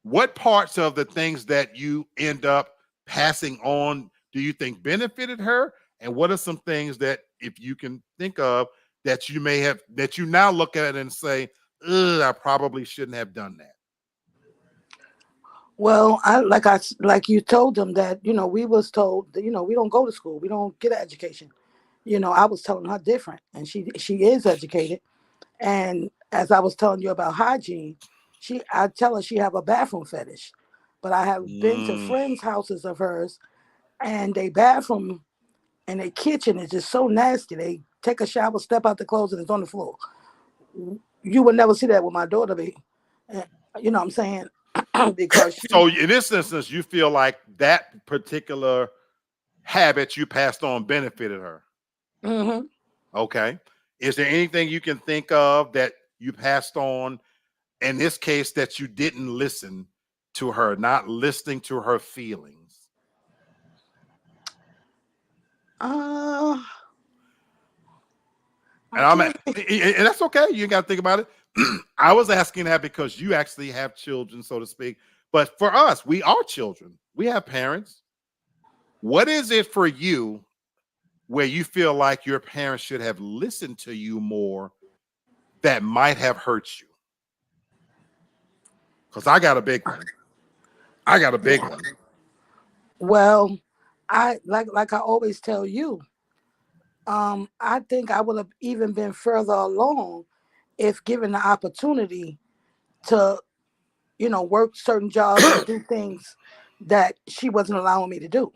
what parts of the things that you end up passing on do you think benefited her? And what are some things that, if you can think of, that you may have, that you now look at it and say, I probably shouldn't have done that? Well, like you told them that, you know, we was told that, you know, we don't go to school, we don't get an education. You know, I was telling her different, and she is educated. And as I was telling you about hygiene, I tell her she have a bathroom fetish. But I have been to friends' houses of hers, and they bathroom and their kitchen is just so nasty. They take a shower, step out the clothes, and it's on the floor. You would never see that with my daughter. You know what I'm saying? Because so in this instance, you feel like that particular habit you passed on benefited her. Mm-hmm. Okay. Is there anything you can think of that you passed on in this case that you didn't listen to her, not listening to her feelings? And that's okay. You got to think about it. I was asking that because you actually have children, so to speak. But for us, we are children. We have parents. What is it for you where you feel like your parents should have listened to you more that might have hurt you? Because I got a big one. Well, I like I always tell you, I think I would have even been further along if given the opportunity to, you know, work certain jobs and do things that she wasn't allowing me to do.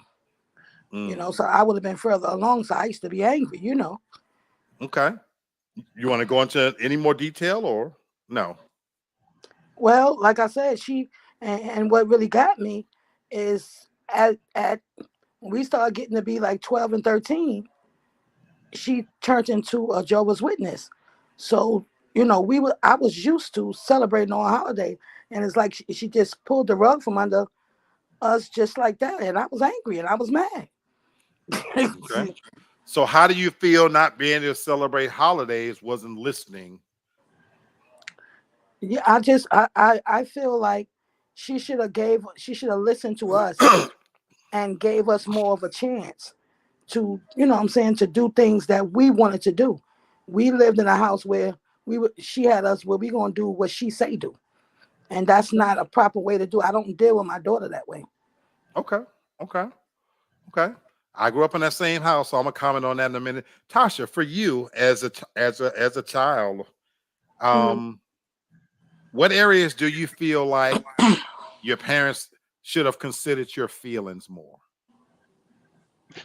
You know, so I would have been further along. So I used to be angry, you know. Okay. You want to go into any more detail or no? Well, like I said, and what really got me is at when we started getting to be like 12 and 13, she turned into a Jehovah's Witness. So, you know, I was used to celebrating on a holiday, and it's like she just pulled the rug from under us just like that. And I was angry and I was mad. Okay. So how do you feel not being able to celebrate holidays, wasn't listening? Yeah, I feel like she should have listened to us and gave us more of a chance to, you know what I'm saying, to do things that we wanted to do. We lived in a house where she had us where we gonna do what she say do. And that's not a proper way to do. I don't deal with my daughter that way. Okay. Okay. Okay. I grew up in that same house, so I'm gonna comment on that in a minute. Tasha, for you as a child, Mhm. what areas do you feel like your parents should have considered your feelings more?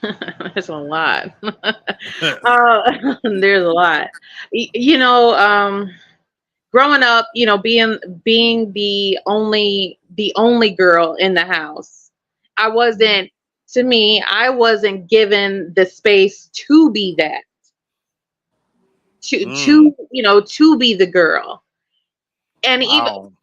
There's a lot. There's a lot. You know, growing up, you know, being the only girl in the house, I wasn't. To me, I wasn't given the space to be that. Mm, To be the girl. And wow.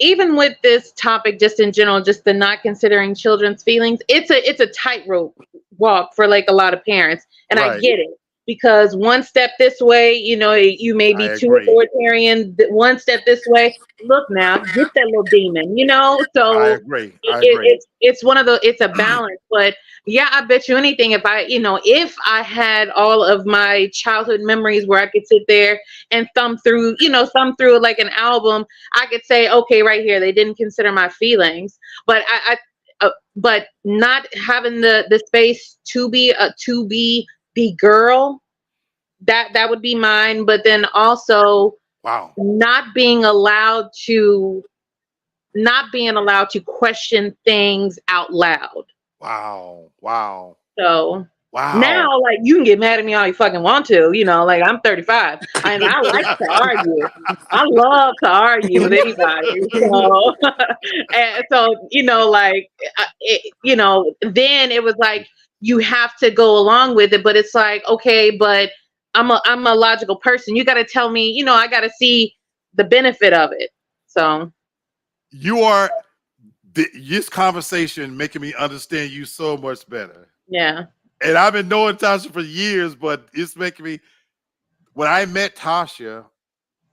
even with this topic, just in general, just the not considering children's feelings, it's a tightrope walk for like a lot of parents, and I Right. get it, because one step this way, you may I be too agree. authoritarian. One step this way, look now, get that little demon, I so agree. it, I it, agree. it's one of the it's a balance. But yeah, I bet you anything, if I had all of my childhood memories where I could sit there and thumb through it like an album, I could say, okay, right here, they didn't consider my feelings. But but not having the space to be the girl, that would be mine. But then also Wow. not being allowed to question things out loud. Wow. Wow. So Wow. now, like, you can get mad at me all you fucking want to, like, I'm 35, and I like to argue. I love to argue with anybody. So, and so, like, then it was like you have to go along with it, but it's like, okay, but I'm a logical person. You got to tell me, I got to see the benefit of it. So, You are this conversation making me understand you so much better. yeah. And I've been knowing Tasha for years, but it's making me, when I met Tasha,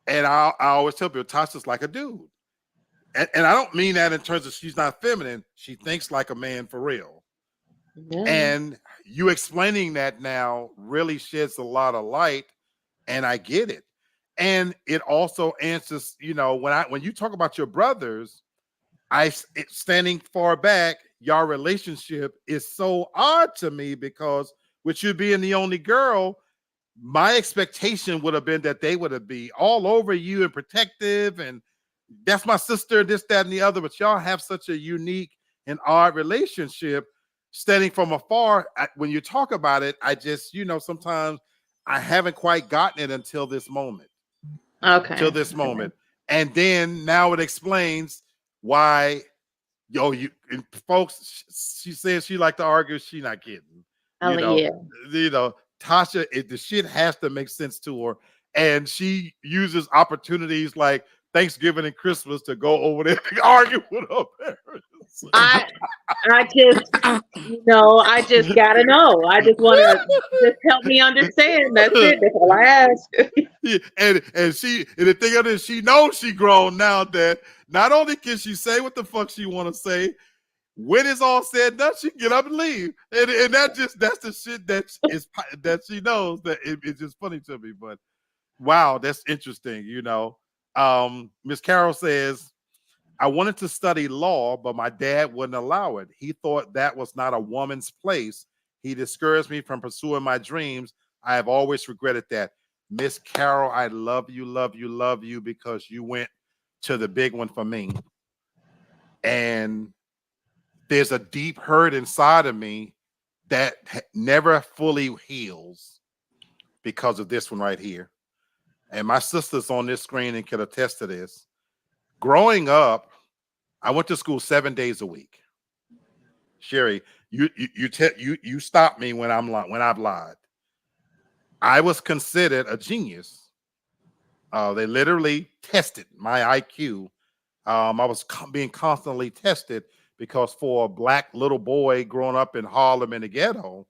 and I always tell people Tasha's like a dude. And I don't mean that in terms of she's not feminine. She thinks like a man for real. Yeah. And you explaining that now really sheds a lot of light, and I get it. And it also answers, when you talk about your brothers, standing far back, your relationship is so odd to me, because with you being the only girl, my expectation would have been that they would have be all over you and protective, and that's my sister, this, that, and the other. But y'all have such a unique and odd relationship. Standing from afar, when you talk about it, I just, sometimes I haven't quite gotten it until this moment. Okay. And then now it explains why, folks, she says she like to argue, she not kidding. Yeah. Tasha, the shit has to make sense to her, and she uses opportunities like Thanksgiving and Christmas to go over there and argue with her parents. I just gotta know. I just want to just help me understand. That's it. That's all I ask. Yeah, and the thing of it is, she knows she grown now, that not only can she say what the fuck she want to say, when it's all said and done, she can get up and leave. And that's the shit that she knows. That it's just funny to me. But wow, that's interesting. Miss Carol says, I wanted to study law, but my dad wouldn't allow it. He thought that was not a woman's place. He discouraged me from pursuing my dreams. I have always regretted that. Miss Carol, I love you, love you, love you, because you went to the big one for me. And there's a deep hurt inside of me that never fully heals because of this one right here. And my sister's on this screen and can attest to this. Growing up, I went to school 7 days a week. Sherry, you stop me when I've lied. I was considered a genius. They literally tested my IQ. I was being constantly tested, because for a black little boy growing up in Harlem in the ghetto,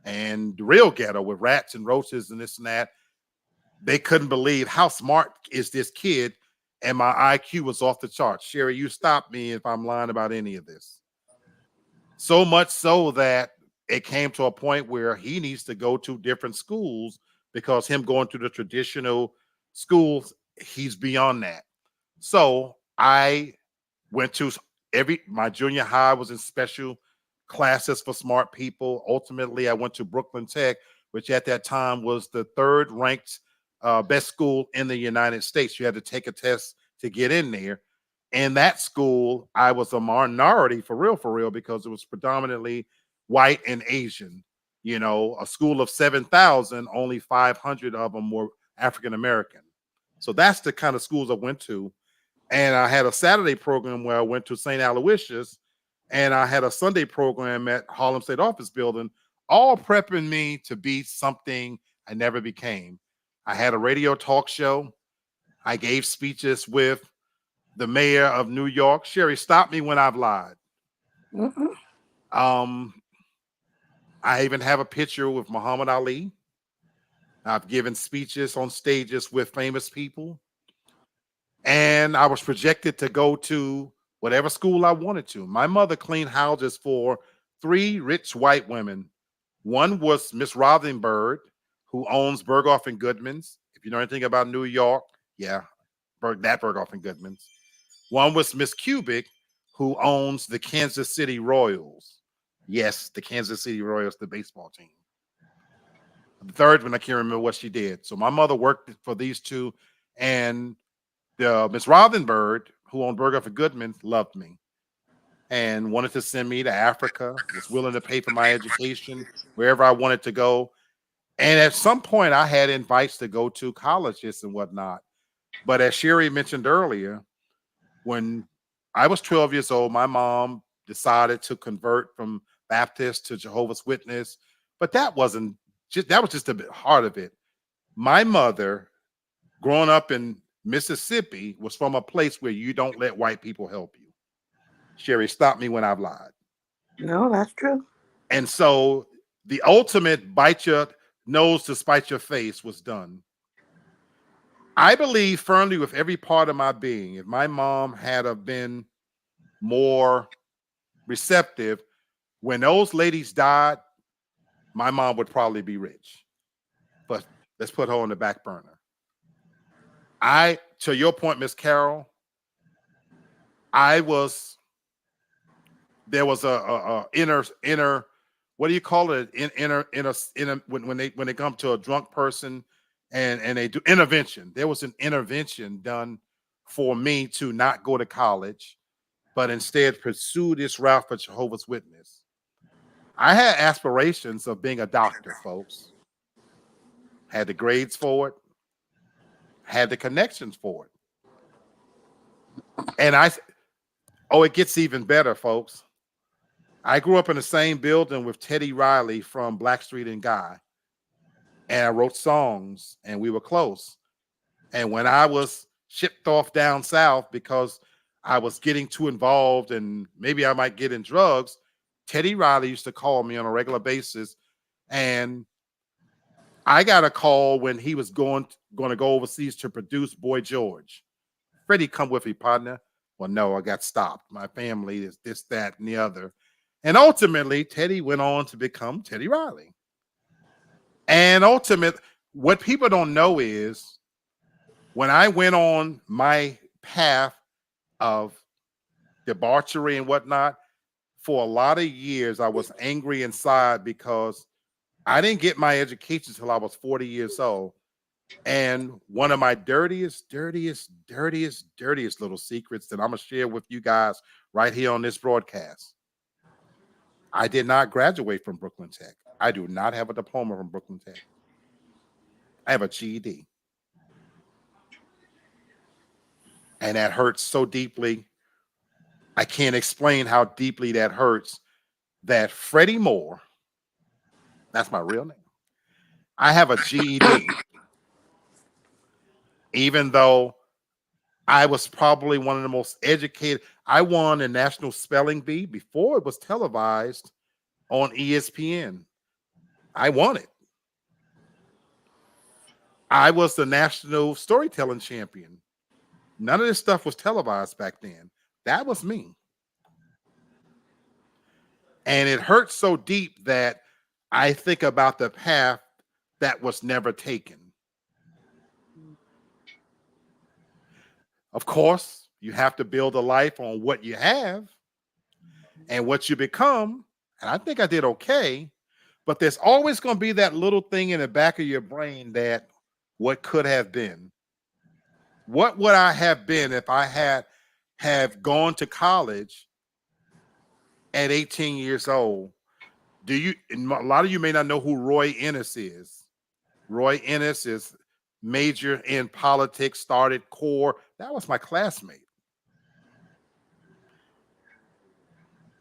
and the real ghetto with rats and roaches and this and that, they couldn't believe how smart is this kid, and my IQ was off the charts. Sherry, you stop me if I'm lying about any of this. So much so that it came to a point where he needs to go to different schools because him going to the traditional schools, he's beyond that. So I went to my junior high was in special classes for smart people. Ultimately, I went to Brooklyn Tech, which at that time was the third ranked best school in the United States. You had to take a test to get in there. In that school, I was a minority for real, because it was predominantly white and Asian. You know, a school of 7,000, only 500 of them were African American. So that's the kind of schools I went to. And I had a Saturday program where I went to St. Aloysius, and I had a Sunday program at Harlem State Office Building, all prepping me to be something I never became. I had a radio talk show. I gave speeches with the mayor of New York. Sherry, stop me when I've lied. Mm-mm. I even have a picture with Muhammad Ali. I've given speeches on stages with famous people. And I was projected to go to whatever school I wanted to. My mother cleaned houses for 3 rich white women. One was Miss Rothenberg, who owns Berghoff and Goodman's. If you know anything about New York, yeah, Berghoff and Goodman's. One was Miss Kubik, who owns the Kansas City Royals. Yes, the Kansas City Royals, the baseball team. The third one, I can't remember what she did. So my mother worked for these two, and Miss Rothenberg, who owned Berghoff and Goodman, loved me and wanted to send me to Africa, was willing to pay for my education wherever I wanted to go. And at some point, I had invites to go to colleges and whatnot. But as Sherry mentioned earlier, when I was 12 years old, my mom decided to convert from Baptist to Jehovah's Witness. But that was just a bit hard of it. My mother, growing up in Mississippi, was from a place where you don't let white people help you. Sherry, stop me when I've lied. No, that's true. And so the ultimate bite your nose to spite your face was done. I believe firmly with every part of my being, if my mom had have been more receptive, when those ladies died, my mom would probably be rich. But let's put her on the back burner. To your point, Miss Carol, there was a inner, what do you call it? Inner when they come to a drunk person and they do intervention. There was an intervention done for me to not go to college, but instead pursue this route for Jehovah's Witness. I had aspirations of being a doctor, folks. Had the grades for it, had the connections for it. And it gets even better, folks. I grew up in the same building with Teddy Riley from Blackstreet and Guy. And I wrote songs and we were close. And when I was shipped off down south because I was getting too involved and maybe I might get in drugs, Teddy Riley used to call me on a regular basis. And I got a call when he was going to go overseas to produce Boy George. Freddie, come with me, partner. Well, no, I got stopped. My family is this, that, and the other. And ultimately, Teddy went on to become Teddy Riley. And ultimately, what people don't know is when I went on my path of debauchery and whatnot, for a lot of years, I was angry inside because I didn't get my education until I was 40 years old. And one of my dirtiest little secrets that I'm going to share with you guys right here on this broadcast. I did not graduate from Brooklyn Tech. I do not have a diploma from Brooklyn Tech. I have a GED. And that hurts so deeply. I can't explain how deeply that hurts that Freddie Moore, that's my real name, I have a GED. Even though I was probably one of the most educated. I won a national spelling bee before it was televised on ESPN. I won it. I was the national storytelling champion. None of this stuff was televised back then. That was me. And it hurts so deep that I think about the path that was never taken. Of course, you have to build a life on what you have and what you become. And I think I did okay. But there's always going to be that little thing in the back of your brain that what could have been. What would I have been if I have gone to college at 18 years old? A lot of you may not know who Roy Ennis is. Roy Ennis is major in politics, started CORE. That was my classmate.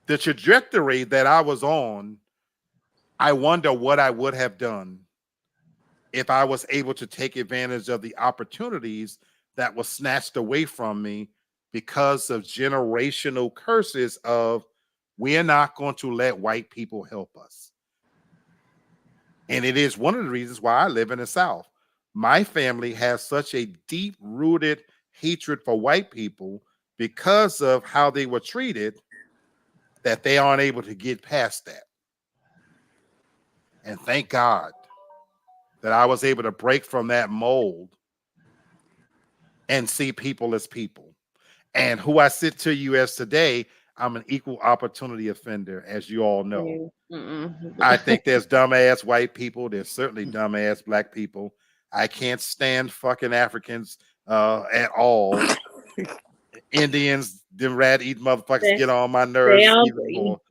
The trajectory that I was on, I wonder what I would have done if I was able to take advantage of the opportunities that was snatched away from me because of generational curses of we're not going to let white people help us. And it is one of the reasons why I live in the South. My family has such a deep-rooted hatred for white people because of how they were treated that they aren't able to get past that. And thank God that I was able to break from that mold and see people as people. And who I sit to you as today, I'm an equal opportunity offender, as you all know. I think there's dumbass white people. There's certainly dumbass black people. I can't stand fucking Africans at all. Indians, them rat eat motherfuckers get on my nerves.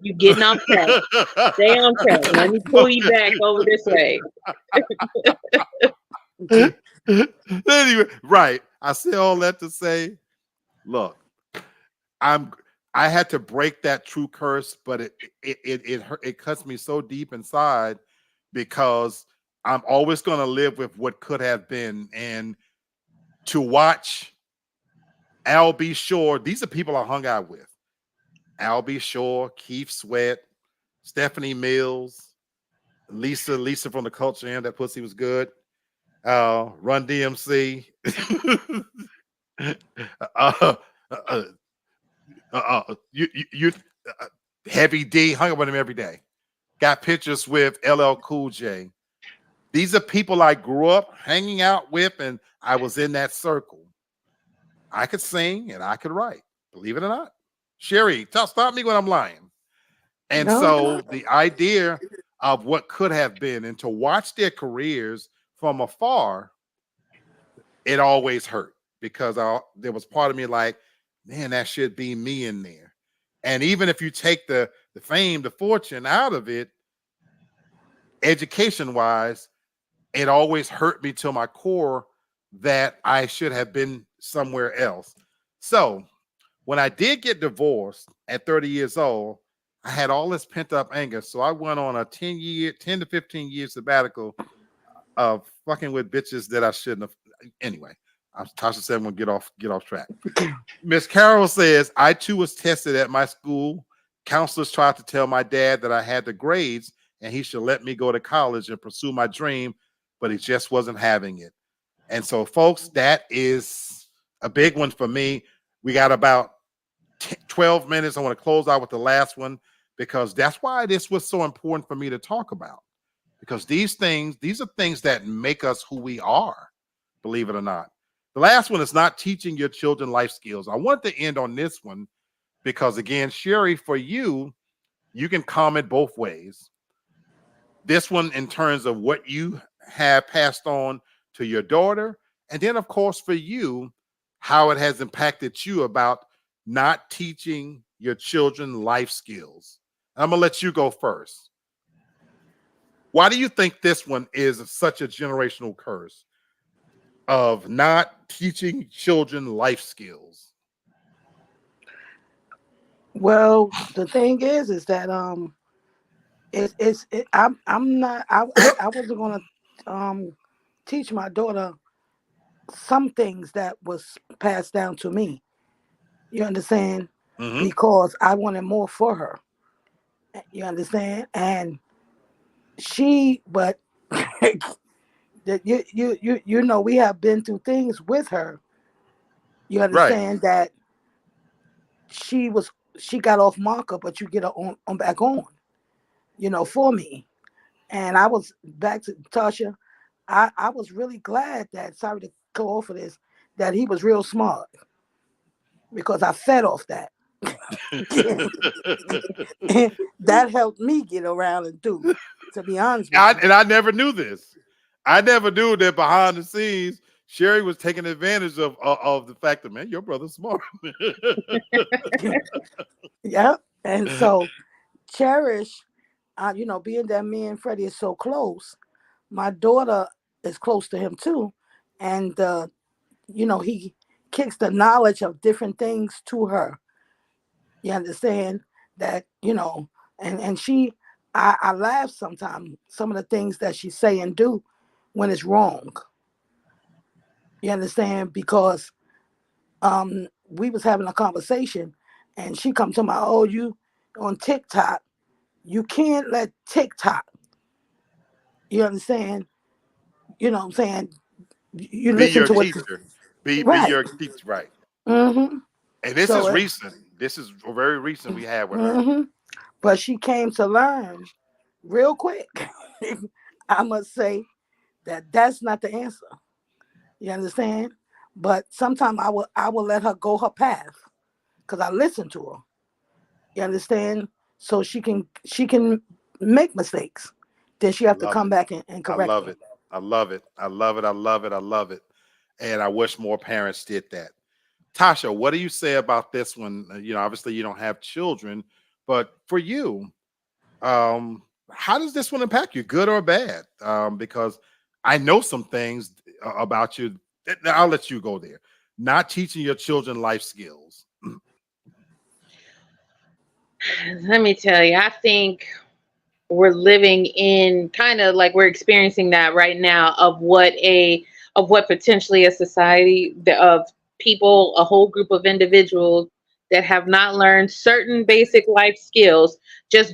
You getting off track. Stay on track. Let me pull you back over this way. Anyway, right. I say all that to say, look, I had to break that true curse, but it cuts me so deep inside because I'm always going to live with what could have been. And to watch Al B. Shore, these are people I hung out with. Al B. Shore, Keith Sweat, Stephanie Mills, Lisa from the Culture End, that pussy was good. Run DMC. Heavy D, hung up with him every day. Got pictures with LL Cool J. These are people I grew up hanging out with, and I was in that circle. I could sing and I could write, believe it or not. Sherry, stop me when I'm lying. And so the idea of what could have been and to watch their careers from afar, it always hurt because there was part of me like, man, that should be me in there. And even if you take the fame, the fortune out of it, education-wise, it always hurt me to my core that I should have been somewhere else. So when I did get divorced at 30 years old, I had all this pent-up anger. So I went on a 10 to 15 year sabbatical of fucking with bitches that I shouldn't have. Anyway, Tasha said we'll get off track. Miss Carol says, I too was tested at my school. Counselors tried to tell my dad that I had the grades and he should let me go to college and pursue my dream, but he just wasn't having it. And so, folks, that is a big one for me. We got about 12 minutes. I want to close out with the last one because that's why this was so important for me to talk about. Because these are things that make us who we are, believe it or not. The last one is not teaching your children life skills. I want to end on this one because, again, Sherry, for you, you can comment both ways. This one in terms of what you have passed on to your daughter, and then, of course, for you, how it has impacted you about not teaching your children life skills. I'm going to let you go first. Why do you think this one is such a generational curse of not teaching children life skills? Well, the thing is that I'm not I wasn't gonna teach my daughter some things that was passed down to me. You understand? Mm-hmm. Because I wanted more for her. You understand? And but you know, we have been through things with her. You understand that she got off marker, but you get her on back on. for me. And I was back to Tasha. I was really glad that, sorry to go off of this, that he was real smart because I fed off that. That helped me get around and do, to be honest with you. I never knew this. I never knew that behind the scenes, Sherry was taking advantage of the fact that, man, your brother's smart. Yeah. And so Cherish, being that me and Freddie is so close, my daughter is close to him too. And, he kicks the knowledge of different things to her. You understand that, and I laugh sometimes, some of the things that she say and do when it's wrong. You understand? Because we was having a conversation and she come to my, oh, you on TikTok, you can't let TikTok, you understand? You know what I'm saying? You Be listen your to what, teacher. Be right. your teacher, right? Mm-hmm. And this So is recent. This is very recent we had with her. mm-hmm. But she came to learn real quick. I must say that that's not the answer. You understand? But sometimes I will let her go her path because I listen to her. You understand? So she can make mistakes. Then she I have to love come it. back and I correct love them. it. I love it. I love it. I love it. I love it. And I wish more parents did that. Tasha, what do you say about this one? Obviously you don't have children, but for you, how does this one impact you, good or bad? Because I know some things about you. I'll let you go there. Not teaching your children life skills. Let me tell you, I think we're living in kind of like we're experiencing that right now of what potentially a society of people, a whole group of individuals that have not learned certain basic life skills, just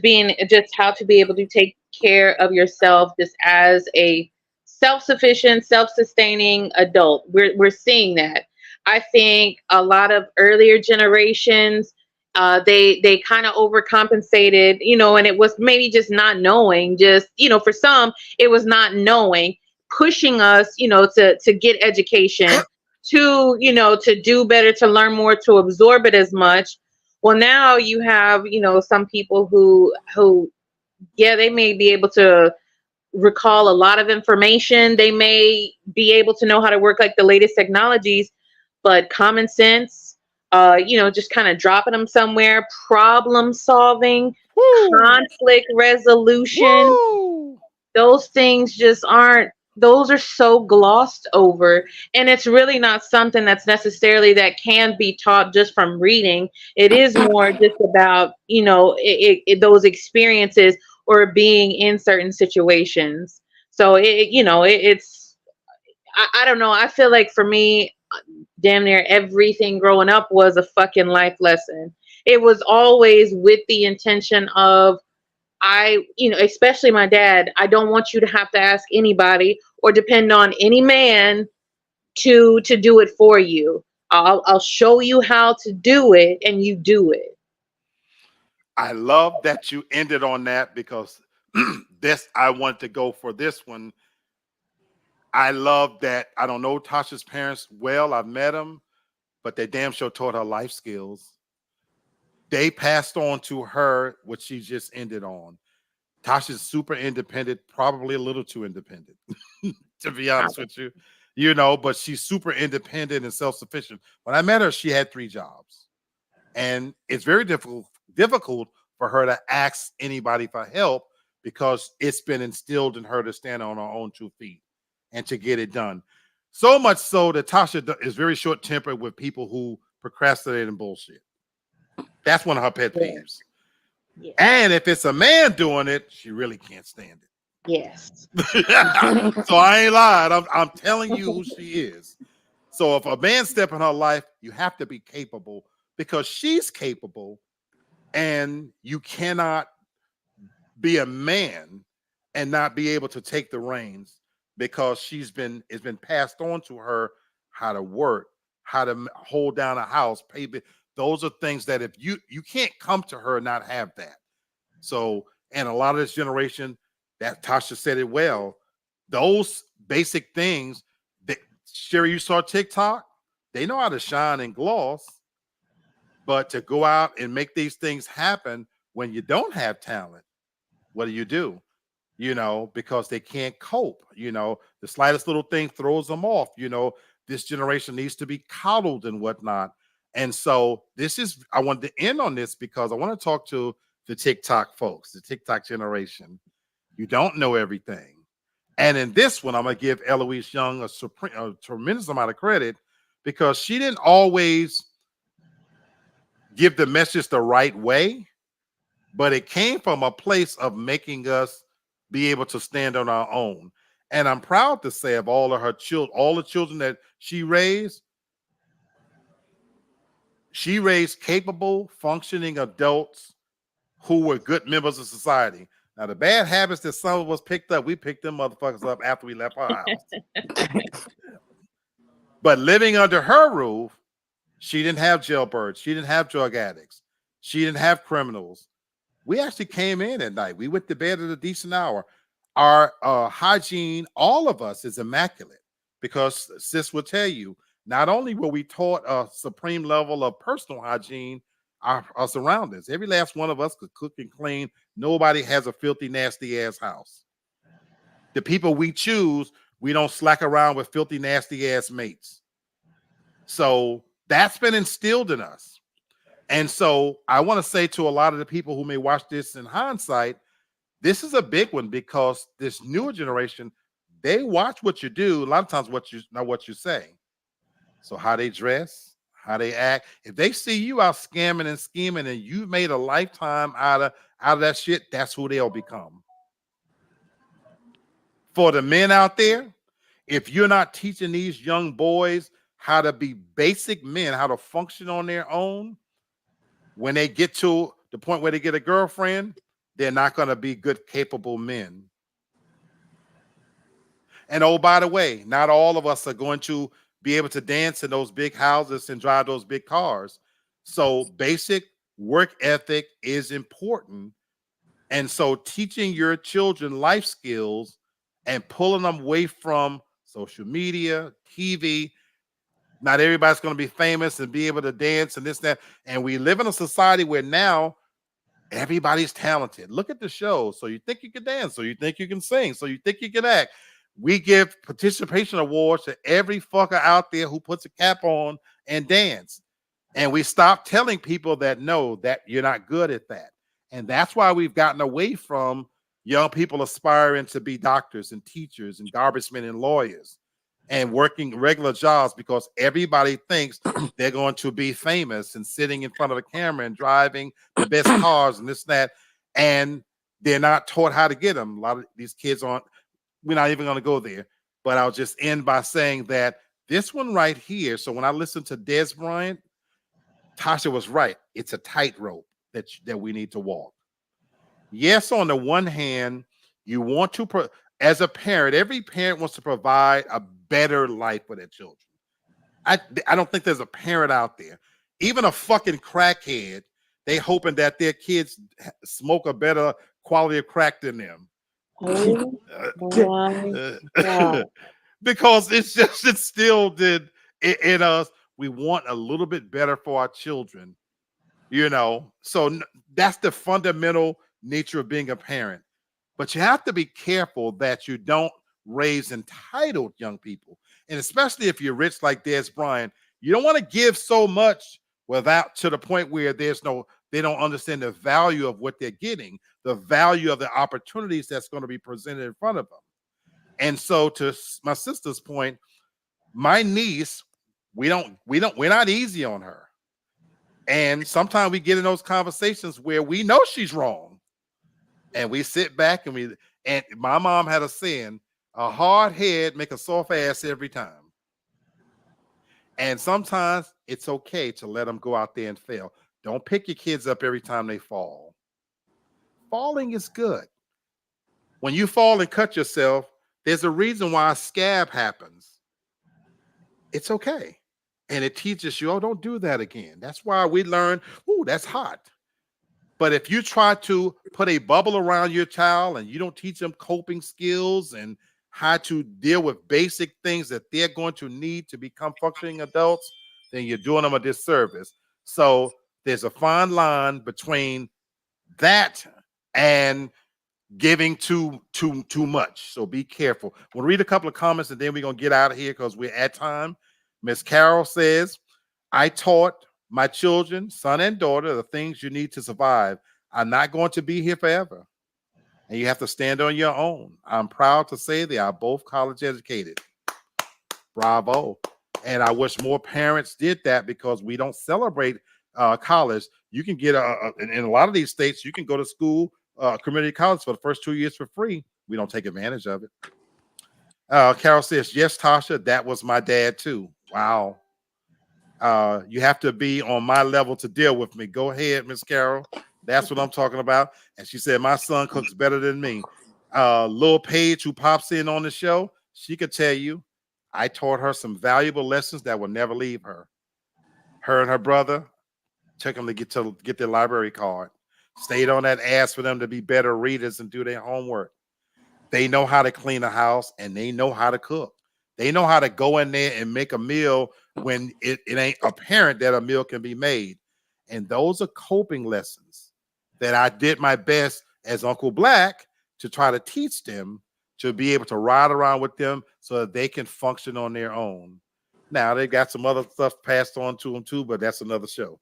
how to be able to take care of yourself just as a self-sufficient, self-sustaining adult. We're seeing that. I think a lot of earlier generations, they kind of overcompensated, and it was maybe just not knowing, just, for some it was not knowing, pushing us, to get education, to, to do better, to learn more, to absorb it as much. Well, now you have, some people who yeah, they may be able to recall a lot of information, they may be able to know how to work like the latest technologies, but common sense, just kind of dropping them somewhere, problem solving, Woo! conflict resolution, Woo! those things just aren't, those are so glossed over. And it's really not something that's necessarily that can be taught just from reading. It is more just about, those experiences or being in certain situations. So it's, I don't know. I feel like for me, damn near everything growing up was a fucking life lesson. It was always with the intention of, especially my dad, I don't want you to have to ask anybody or depend on any man to do it for you. I'll show you how to do it and you do it. I love that you ended on that because this I wanted to go for this one. I love that. I don't know Tasha's parents well. I've met them, but they damn sure taught her life skills. They passed on to her what she just ended on. Tasha's super independent, probably a little too independent, to be honest with you. But she's super independent and self-sufficient. When I met her, she had 3 jobs. And it's very difficult for her to ask anybody for help because it's been instilled in her to stand on her own 2 feet and to get it done. So much so that Tasha is very short-tempered with people who procrastinate and bullshit. That's one of her pet peeves. Yeah. And if it's a man doing it, she really can't stand it. Yes. So I ain't lied. I'm telling you who she is. So if a man step in her life, you have to be capable because she's capable, and you cannot be a man and not be able to take the reins because it's been passed on to her how to work, how to hold down a house, pay. Those are things that if you can't come to her and not have that. So And a lot of this generation, that Tasha said it well, those basic things that Sherry, you saw TikTok, they know how to shine and gloss, but to go out and make these things happen when you don't have talent, what do? Because they can't cope. The slightest little thing throws them off. This generation needs to be coddled and whatnot. And so I wanted to end on this because I want to talk to the TikTok folks, the TikTok generation. You don't know everything. And in this one, I'm going to give Eloise Young a tremendous amount of credit because she didn't always give the message the right way, but it came from a place of making us be able to stand on our own. And I'm proud to say of all of her children, all the children that she raised capable, functioning adults who were good members of society. Now, the bad habits that some of us picked up, we picked them motherfuckers up after we left our house. But living under her roof, she didn't have jailbirds. She didn't have drug addicts. She didn't have criminals. We actually came in at night. We went to bed at a decent hour. Our hygiene, all of us, is immaculate because sis will tell you, not only were we taught a supreme level of personal hygiene, our surroundings. Every last one of us could cook and clean. Nobody has a filthy, nasty ass house. The people we choose, we don't slack around with filthy, nasty ass mates. So that's been instilled in us. And so I want to say to a lot of the people who may watch this in hindsight, this is a big one because this newer generation, they watch what you do, a lot of times not what you say. So how they dress, how they act. If they see you out scamming and scheming and you've made a lifetime out of that shit, that's who they'll become. For the men out there, if you're not teaching these young boys how to be basic men, how to function on their own, when they get to the point where they get a girlfriend, they're not going to be good, capable men. And oh, by the way, not all of us are going to be able to dance in those big houses and drive those big cars. So basic work ethic is important. And so teaching your children life skills and pulling them away from social media, TV. Not everybody's going to be famous and be able to dance and this, that. And we live in a society where now everybody's talented. Look at the show. So you think you can dance. So you think you can sing. So you think you can act. We give participation awards to every fucker out there who puts a cap on and dance. And we stop telling people that, no, that you're not good at that. And that's why we've gotten away from young people aspiring to be doctors and teachers and garbage men and lawyers and working regular jobs because everybody thinks they're going to be famous and sitting in front of a camera and driving the best cars and this, that. And they're not taught how to get them. A lot of these kids aren't. We're not even going to go there, but I'll just end by saying that this one right here. So when I listened to Des Bryant, Tasha was right. It's a tightrope that we need to walk. Yes, on the one hand, you want to, as a parent, every parent wants to provide a better life for their children. I don't think there's a parent out there, even a fucking crackhead, they hoping that their kids smoke a better quality of crack than them. Oh my God. Because it's instilled in us. We want a little bit better for our children, so that's the fundamental nature of being a parent. But you have to be careful that you don't raise entitled young people, and especially if you're rich like Des Bryant, you don't want to give so much without to the point where they don't understand the value of what they're getting, the value of the opportunities that's going to be presented in front of them. And so, to my sister's point, my niece, we're not easy on her. And sometimes we get in those conversations where we know she's wrong, and we sit back and my mom had a saying, a hard head make a soft ass every time. And sometimes it's okay to let them go out there and fail. Don't pick your kids up every time they fall. Falling is good. When you fall and cut yourself, there's a reason why a scab happens. It's okay. And it teaches you, oh, don't do that again. That's why we learn, ooh, that's hot. But if you try to put a bubble around your child and you don't teach them coping skills and how to deal with basic things that they're going to need to become functioning adults, then you're doing them a disservice. So there's a fine line between that and giving too much. So be careful. We'll read a couple of comments and then we're gonna get out of here because we're at time. Miss Carol says, I taught my children, son and daughter, the things you need to survive. I'm not going to be here forever. And you have to stand on your own. I'm proud to say they are both college educated. Bravo. And I wish more parents did that because we don't celebrate college. You can get in a lot of these states, you can go to school, community college for the first 2 years for free. We don't take advantage of it. Carol says, yes, Tasha, that was my dad too. Wow. You have to be on my level to deal with me. Go ahead, Miss Carol. That's what I'm talking about. And she said, my son cooks better than me. Lil Paige, who pops in on the show, she could tell you, I taught her some valuable lessons that will never leave her. Her and her brother took them to get their library card. Stayed on that ass for them to be better readers and do their homework. They know how to clean a house and they know how to cook. They know how to go in there and make a meal when it ain't apparent that a meal can be made. And those are coping lessons that I did my best as Uncle Black to try to teach them to be able to ride around with them so that they can function on their own. Now, they got some other stuff passed on to them too, but that's another show.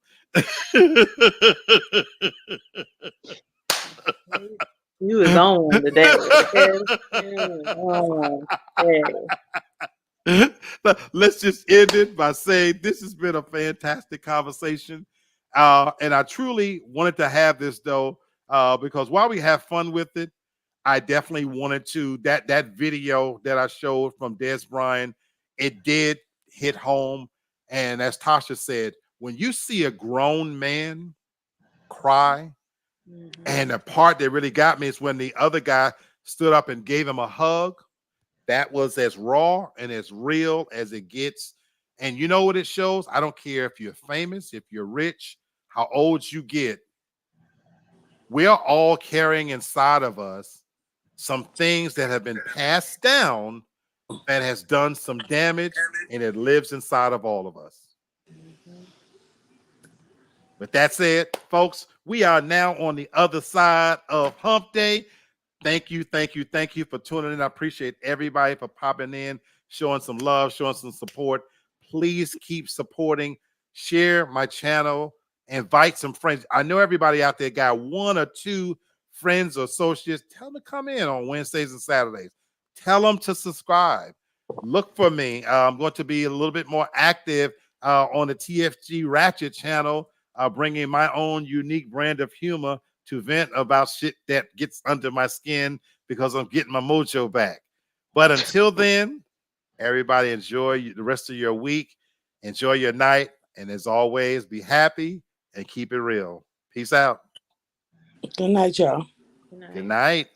You was on today. Okay? Let's just end it by saying this has been a fantastic conversation. And I truly wanted to have this though, because while we have fun with it, I definitely wanted to, that video that I showed from Des Bryant, it did hit home. And as Tasha said, when you see a grown man cry, and the part that really got me is when the other guy stood up and gave him a hug. That was as raw and as real as it gets. And you know what it shows? I don't care if you're famous, if you're rich, how old you get. We are all carrying inside of us some things that have been passed down that has done some damage, and it lives inside of all of us. With that said, folks, we are now on the other side of Hump Day. Thank you for tuning in. I appreciate everybody for popping in, showing some love, showing some support. Please keep supporting. Share my channel. Invite some friends. I know everybody out there got one or two friends or associates. Tell them to come in on Wednesdays and Saturdays. Tell them to subscribe. Look for me. I'm going to be a little bit more active on the TFG Ratchet channel, bringing my own unique brand of humor to vent about shit that gets under my skin because I'm getting my mojo back. But until then, everybody enjoy the rest of your week. Enjoy your night. And as always, be happy and keep it real. Peace out. Good night, y'all. Good night. Good night.